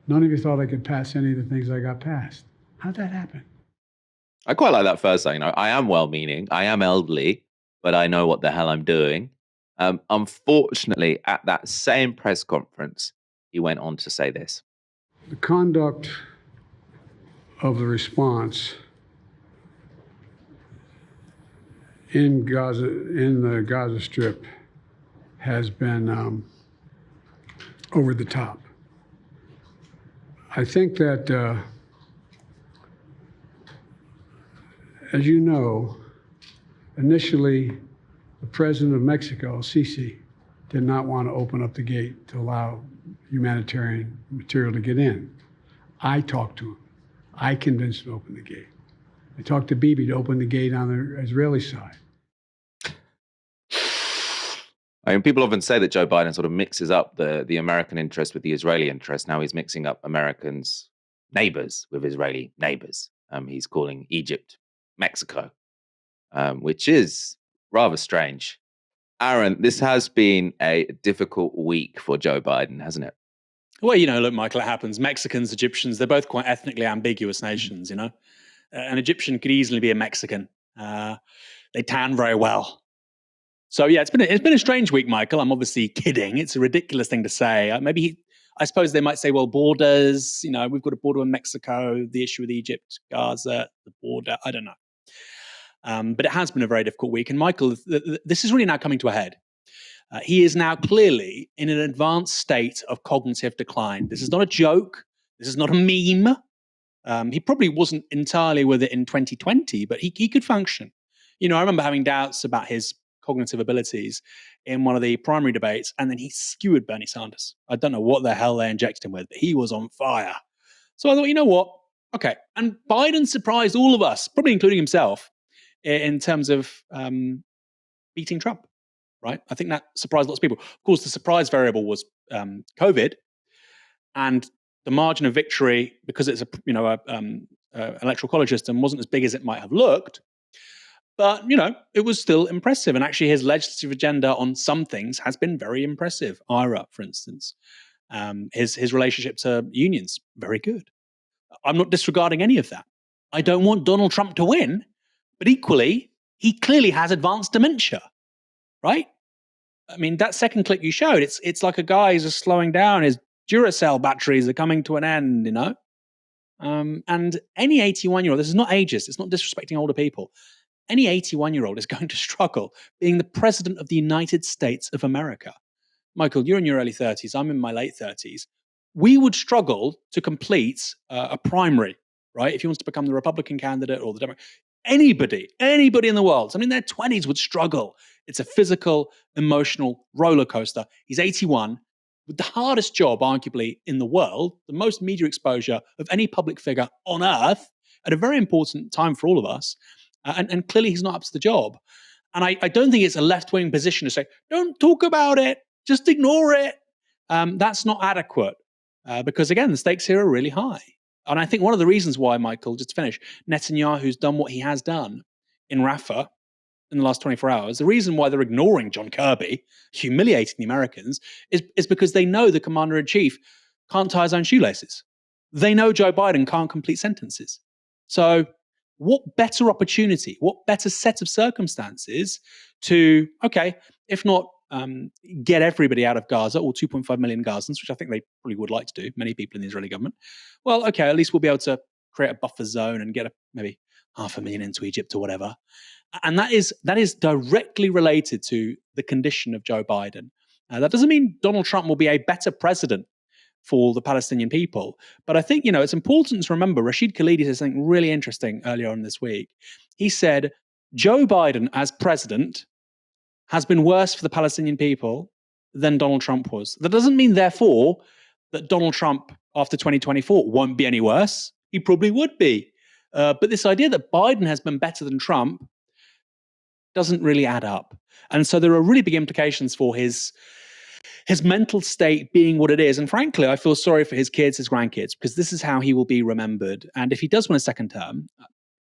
None of you thought I could pass any of the things I got passed. How'd that happen? I quite like that first line. I am well-meaning, I am elderly, but I know what the hell I'm doing. Unfortunately, at that same press conference, he went on to say this: The conduct of the response in Gaza, in the Gaza Strip, has been over the top. I think that, as you know, initially, the president of Mexico, Sisi, did not want to open up the gate to allow humanitarian material to get in. I talked to him. I convinced him to open the gate. I talked to Bibi to open the gate on the Israeli side. I mean, people often say that Joe Biden sort of mixes up the American interest with the Israeli interest. Now he's mixing up Americans' neighbors with Israeli neighbors. He's calling Egypt Mexico, which is rather strange. Aaron, this has been a difficult week for Joe Biden, hasn't it? Well, look, Michael, it happens. Mexicans, Egyptians, they're both quite ethnically ambiguous nations, An Egyptian could easily be a Mexican. They tan very well. So, yeah, it's been a strange week, Michael. I'm obviously kidding. It's a ridiculous thing to say. I suppose they might say, well, borders, we've got a border with Mexico, the issue with Egypt, Gaza, the border, I don't know. But it has been a very difficult week. And Michael, this is really now coming to a head. He is now clearly in an advanced state of cognitive decline. This is not a joke. This is not a meme. He probably wasn't entirely with it in 2020, but he could function. I remember having doubts about his cognitive abilities in one of the primary debates, and then he skewered Bernie Sanders. I don't know what the hell they injected him with, but he was on fire. So I thought, you know what? Okay. And Biden surprised all of us, probably including himself, in terms of beating Trump, right? I think that surprised lots of people. Of course, the surprise variable was COVID, and the margin of victory, because it's a electoral college system, wasn't as big as it might have looked. But, it was still impressive. And actually, his legislative agenda on some things has been very impressive. IRA, for instance. His relationship to unions, very good. I'm not disregarding any of that. I don't want Donald Trump to win, but equally, he clearly has advanced dementia, right? I mean, that second clip you showed, it's like a guy who's just slowing down. His Duracell batteries are coming to an end, And any 81-year-old, this is not ageist, it's not disrespecting older people. Any 81-year-old is going to struggle being the president of the United States of America. Michael, you're in your early 30s. I'm in my late 30s. We would struggle to complete a primary, right? If he wants to become the Republican candidate or the Democrat. Anybody in the world, in their 20s would struggle. It's a physical, emotional roller coaster. He's 81 with the hardest job, arguably, in the world, the most media exposure of any public figure on earth at a very important time for all of us. And clearly he's not up to the job. And I don't think it's a left-wing position to say, don't talk about it, just ignore it. That's not adequate because, again, the stakes here are really high. And I think one of the reasons why, Michael, just to finish, Netanyahu's done what he has done in Rafah in the last 24 hours, the reason why they're ignoring John Kirby, humiliating the Americans, is because they know the commander-in-chief can't tie his own shoelaces. They know Joe Biden can't complete sentences. So what better opportunity, what better set of circumstances to, if not get everybody out of Gaza, or 2.5 million Gazans, which I think they probably would like to do, many people in the Israeli government. Well, at least we'll be able to create a buffer zone and get maybe 500,000 into Egypt or whatever. And that is directly related to the condition of Joe Biden. That doesn't mean Donald Trump will be a better president for the Palestinian people. But I think, it's important to remember, Rashid Khalidi said something really interesting earlier on this week. He said, Joe Biden as president has been worse for the Palestinian people than Donald Trump was. That doesn't mean, therefore, that Donald Trump after 2024 won't be any worse. He probably would be. But this idea that Biden has been better than Trump doesn't really add up. And so there are really big implications for his mental state being what it is. And frankly, I feel sorry for his kids, his grandkids, because this is how he will be remembered. And if he does win a second term,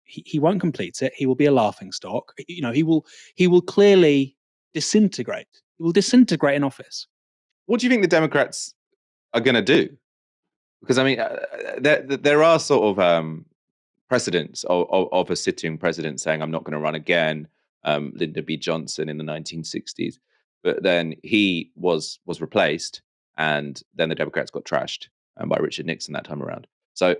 he won't complete it. He will be a laughingstock. He will clearly disintegrate. He will disintegrate in office. What do you think the Democrats are going to do? Because, there are sort of precedents of a sitting president saying, I'm not going to run again. Lyndon B. Johnson in the 1960s. But then he was replaced, and then the Democrats got trashed by Richard Nixon that time around. So,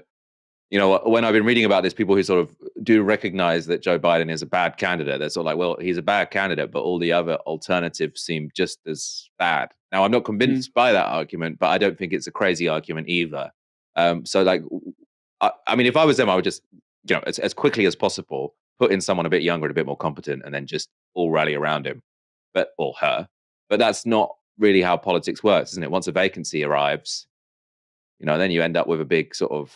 when I've been reading about this, people who sort of do recognize that Joe Biden is a bad candidate, they're sort of like, well, he's a bad candidate, but all the other alternatives seem just as bad. Now, I'm not convinced by that argument, but I don't think it's a crazy argument either. So, like, I mean, if I was them, I would just, as quickly as possible, put in someone a bit younger and a bit more competent, and then just all rally around him, or her. But that's not really how politics works, isn't it? Once a vacancy arrives, then you end up with a big sort of,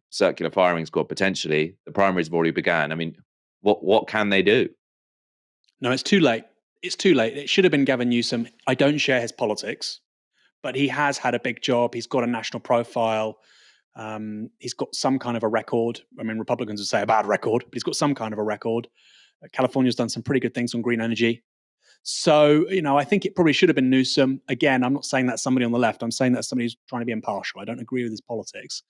circular firing squad potentially. The primaries have already began. I mean, what can they do? No, it's too late. It's too late. It should have been Gavin Newsom. I don't share his politics, but he has had a big job. He's got a national profile. He's got some kind of a record. I mean, Republicans would say a bad record, but he's got some kind of a record. California's done some pretty good things on green energy. So, I think it probably should have been Newsom. Again, I'm not saying that's somebody on the left. I'm saying that's somebody who's trying to be impartial. I don't agree with his politics.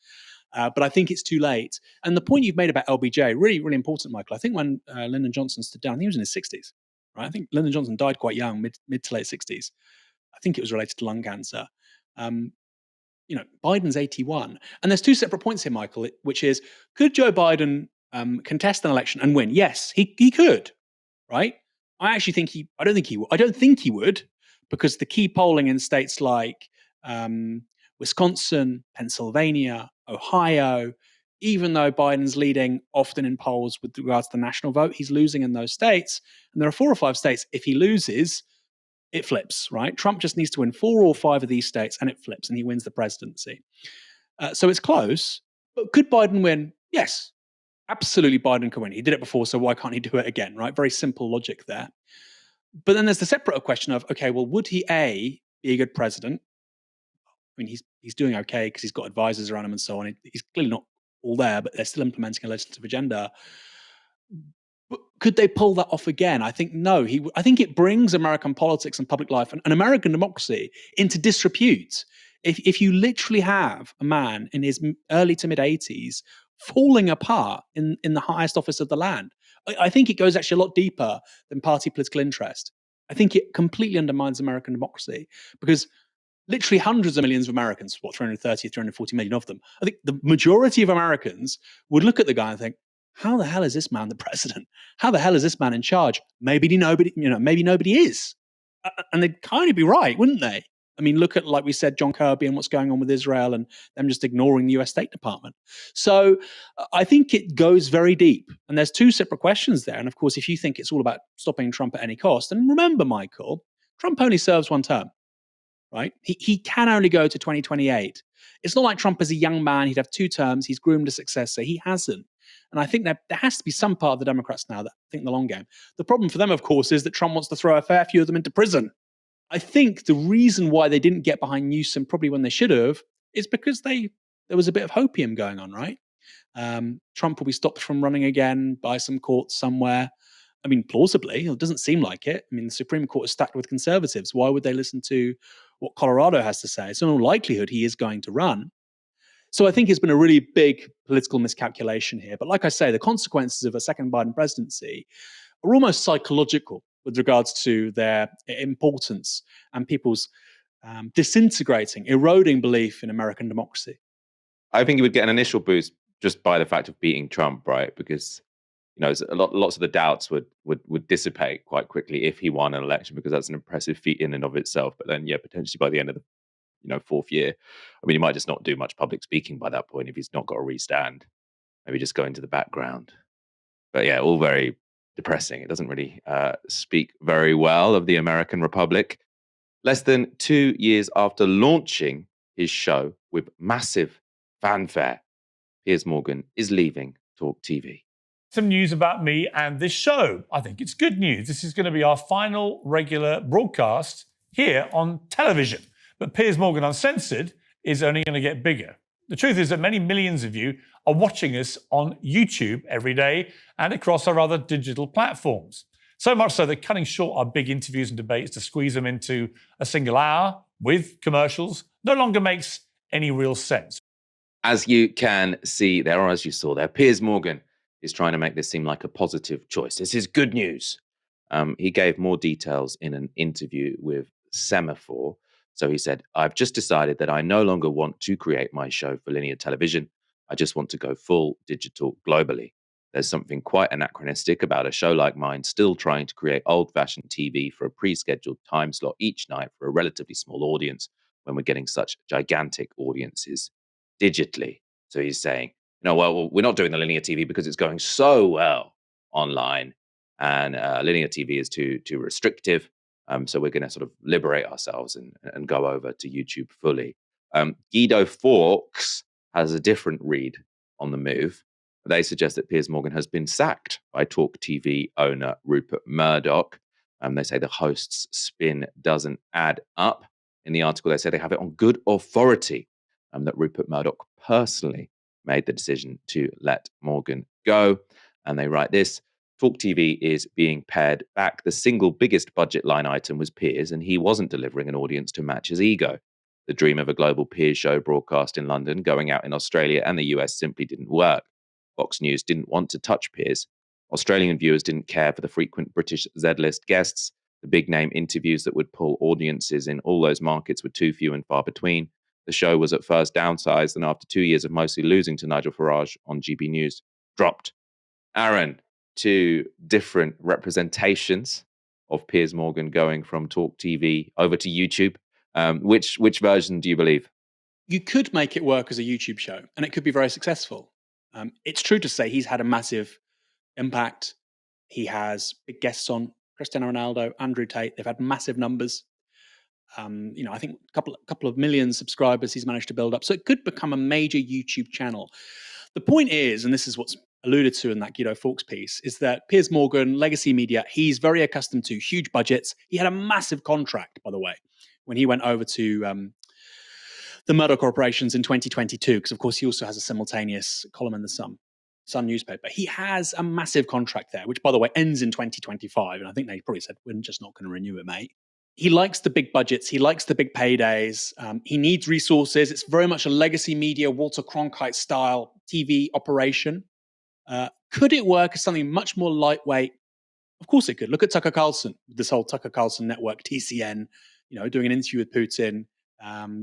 But I think it's too late. And the point you've made about LBJ, really, really important, Michael. I think when Lyndon Johnson stood down, he was in his 60s. Right? I think Lyndon Johnson died quite young, mid to late 60s. I think it was related to lung cancer. Biden's 81. And there's two separate points here, Michael, which is, could Joe Biden contest an election and win? Yes, he could, right? I don't think he would, because the key polling in states like Wisconsin, Pennsylvania, Ohio, even though Biden's leading often in polls with regards to the national vote, he's losing in those states. And there are 4 or 5 states, if he loses, it flips, right? Trump just needs to win 4 or 5 of these states and it flips and he wins the presidency. So it's close, but could Biden win? Yes, absolutely Biden can win. He did it before, so why can't he do it again, right? Very simple logic there. But then there's the separate question of, okay, well, would he be a good president? I mean, he's doing okay because he's got advisors around him and so on. He's clearly not all there, but they're still implementing a legislative agenda. But could they pull that off again? I think no. I think it brings American politics and public life and American democracy into disrepute. If you literally have a man in his early to mid 80s falling apart in the highest office of the land, I think it goes actually a lot deeper than party political interest. I think it completely undermines American democracy because literally hundreds of millions of Americans, 330, 340 million of them, I think the majority of Americans would look at the guy and think, how the hell is this man the president? How the hell is this man in charge? Maybe nobody is. And they'd kind of be right, wouldn't they? I mean, look at, like we said, John Kirby and what's going on with Israel and them just ignoring the US State Department. So I think it goes very deep. And there's 2 separate questions there. And of course, if you think it's all about stopping Trump at any cost, and remember, Michael, Trump only serves 1 term, right? He can only go to 2028. It's not like Trump is a young man. He'd have 2 terms. He's groomed a successor. He hasn't. And I think that there has to be some part of the Democrats now that think the long game. The problem for them, of course, is that Trump wants to throw a fair few of them into prison. I think the reason why they didn't get behind Newsom, probably when they should have, is because there was a bit of hopium going on, right? Trump will be stopped from running again by some court somewhere. I mean, plausibly, it doesn't seem like it. I mean, the Supreme Court is stacked with conservatives. Why would they listen to what Colorado has to say? So in all likelihood, he is going to run. So I think it's been a really big political miscalculation here. But like I say, the consequences of a second Biden presidency are almost psychological with regards to their importance and people's disintegrating, eroding belief in American democracy. I think he would get an initial boost just by the fact of beating Trump, right? Because lots of the doubts would dissipate quite quickly if he won an election, because that's an impressive feat in and of itself. But then, potentially by the end of the 4th year, I mean, he might just not do much public speaking by that point if he's not got a restand. Maybe just go into the background. But yeah, all very depressing. It doesn't really speak very well of the American Republic. Less than 2 years after launching his show with massive fanfare, Piers Morgan is leaving TalkTV. Some news about me and this show. I think it's good news. This is going to be our final regular broadcast here on television. But Piers Morgan Uncensored is only going to get bigger. The truth is that many millions of you are watching us on YouTube every day and across our other digital platforms. So much so that cutting short our big interviews and debates to squeeze them into a single hour with commercials no longer makes any real sense. As you can see there, or as you saw there, Piers Morgan is trying to make this seem like a positive choice. This is good news. He gave more details in an interview with Semaphore. So he said, I've just decided that I no longer want to create my show for linear television. I just want to go full digital globally. there's something quite anachronistic about a show like mine still trying to create old-fashioned TV for a pre-scheduled time slot each night for a relatively small audience when we're getting such gigantic audiences digitally. So he's saying, well, we're not doing the linear TV because it's going so well online, and linear TV is too restrictive. So we're going to sort of liberate ourselves and go over to YouTube fully. Guido Fawkes has a different read on the move. They suggest that Piers Morgan has been sacked by TalkTV owner Rupert Murdoch. They say the host's spin doesn't add up. In the article, they say they have it on good authority that Rupert Murdoch personally made the decision to let Morgan go. And they write this: TalkTV is being pared back. The single biggest budget line item was Piers, and he wasn't delivering an audience to match his ego. The dream of a global Piers show broadcast in London, going out in Australia and the US simply didn't work. Fox News didn't want to touch Piers. Australian viewers didn't care for the frequent British Z-list guests. The big-name interviews that would pull audiences in all those markets were too few and far between. The show was at first downsized, and after 2 years of mostly losing to Nigel Farage on GB News, dropped. Aaron, two different representations of Piers Morgan going from Talk TV over to YouTube. Which version do you believe? You could make it work as a YouTube show, and it could be very successful. It's true to say he's had a massive impact. He has big guests on: Cristiano Ronaldo, Andrew Tate. They've had massive numbers. I think a couple of million subscribers he's managed to build up. So it could become a major YouTube channel. The point is, and this is what's alluded to in that Guido Fawkes piece, is that Piers Morgan, legacy media, he's very accustomed to huge budgets. He had a massive contract, by the way, when he went over to the Murdoch Corporations in 2022, because of course he also has a simultaneous column in the Sun newspaper. He has a massive contract there, which, by the way, ends in 2025. And I think they probably said, we're just not going to renew it, mate. He likes the big budgets. He likes the big paydays. He needs resources. It's very much a legacy media, Walter Cronkite style TV operation. Could it work as something much more lightweight? Of course it could. Look at Tucker Carlson, this whole Tucker Carlson network, TCN, doing an interview with Putin.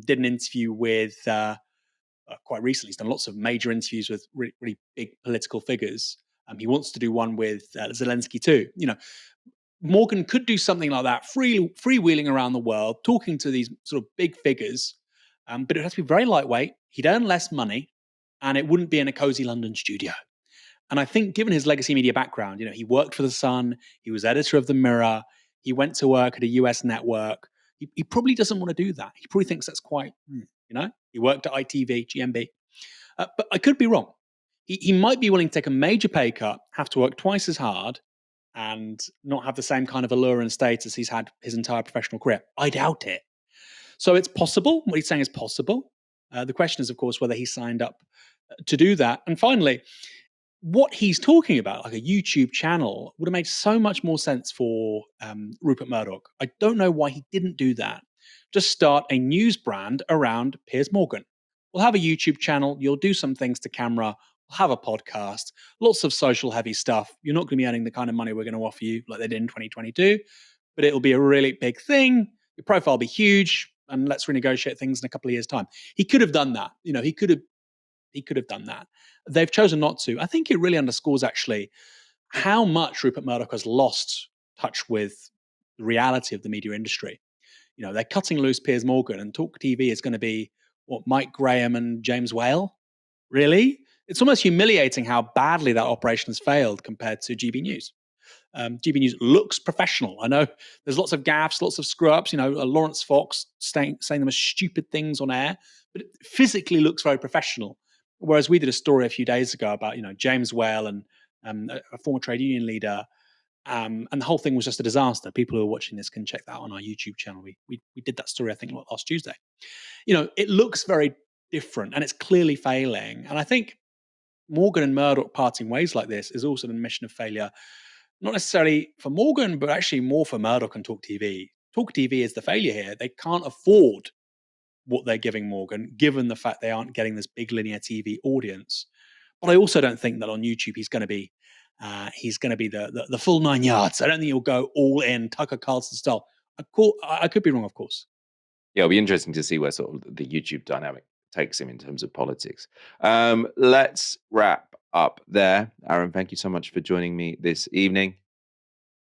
Did an interview with, quite recently, he's done lots of major interviews with really big political figures. He wants to do one with Zelensky too. Morgan could do something like that, freewheeling around the world, talking to these sort of big figures, but it has to be very lightweight. He'd earn less money, and it wouldn't be in a cozy London studio. And I think, given his legacy media background, he worked for The Sun, he was editor of The Mirror, he went to work at a US network. He probably doesn't want to do that. He probably thinks that's quite, he worked at ITV, GMB. But I could be wrong. He might be willing to take a major pay cut, have to work twice as hard, and not have the same kind of allure and status he's had his entire professional career. I doubt it. So it's possible. What he's saying is possible. The question is, of course, whether he signed up to do that. And finally, what he's talking about, like a YouTube channel, would have made so much more sense for Rupert Murdoch. I don't know why he didn't do that. Just start a news brand around Piers Morgan. We'll have a YouTube channel. You'll do some things to camera. We'll have a podcast. Lots of social heavy stuff. You're not going to be earning the kind of money we're going to offer you like they did in 2022, but it'll be a really big thing. Your profile will be huge, and let's renegotiate things in a couple of years' time. He could have done that. He could have done that. They've chosen not to. I think it really underscores actually how much Rupert Murdoch has lost touch with the reality of the media industry. They're cutting loose Piers Morgan, and Talk TV is going to be what, Mike Graham and James Whale? Really? It's almost humiliating how badly that operation has failed compared to GB News. GB News looks professional. I know there's lots of gaffes, lots of screw-ups, Lawrence Fox saying the most stupid things on air, but it physically looks very professional. Whereas we did a story a few days ago about, James Whale and a former trade union leader, and the whole thing was just a disaster. People who are watching this can check that out on our YouTube channel. We did that story, I think, last Tuesday. It looks very different, and it's clearly failing. And I think Morgan and Murdoch parting ways like this is also an admission of failure, not necessarily for Morgan, but actually more for Murdoch and Talk TV. Talk TV is the failure here. They can't afford what they're giving Morgan, given the fact they aren't getting this big linear TV audience. But I also don't think that on YouTube he's going to be the full 9 yards. I don't think he'll go all in Tucker Carlson style. I could be wrong, of course. Yeah, it'll be interesting to see where sort of the YouTube dynamic takes him in terms of politics. Let's wrap up there. Aaron, thank you so much for joining me this evening.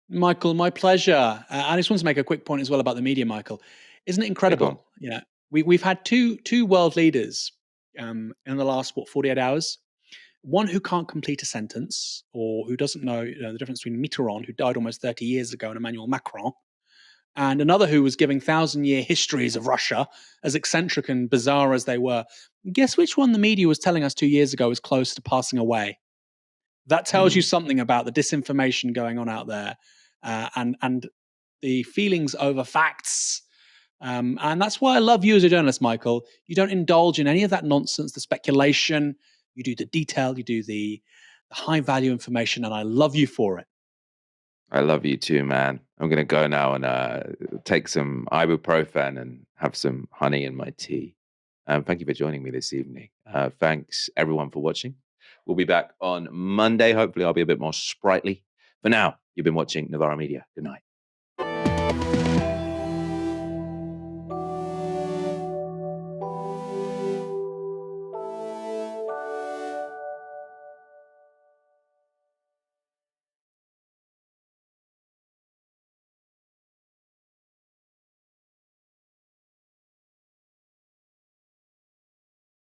Michael, my pleasure. I just want to make a quick point as well about the media, Michael. Isn't it incredible? We've had two world leaders in the last 48 hours. One who can't complete a sentence, or who doesn't know, the difference between Mitterrand, who died almost 30 years ago, and Emmanuel Macron, and another who was giving 1,000-year histories of Russia, as eccentric and bizarre as they were. Guess which one the media was telling us 2 years ago is close to passing away? That tells you something about the disinformation going on out there, and the feelings over facts. And that's why I love you as a journalist, Michael. You don't indulge in any of that nonsense, the speculation. You do the detail, you do the high value information, and I love you for it. I love you too, man. I'm going to go now and take some ibuprofen and have some honey in my tea. Thank you for joining me this evening. Thanks, everyone, for watching. We'll be back on Monday. Hopefully, I'll be a bit more sprightly. For now, you've been watching Novara Media. Good night.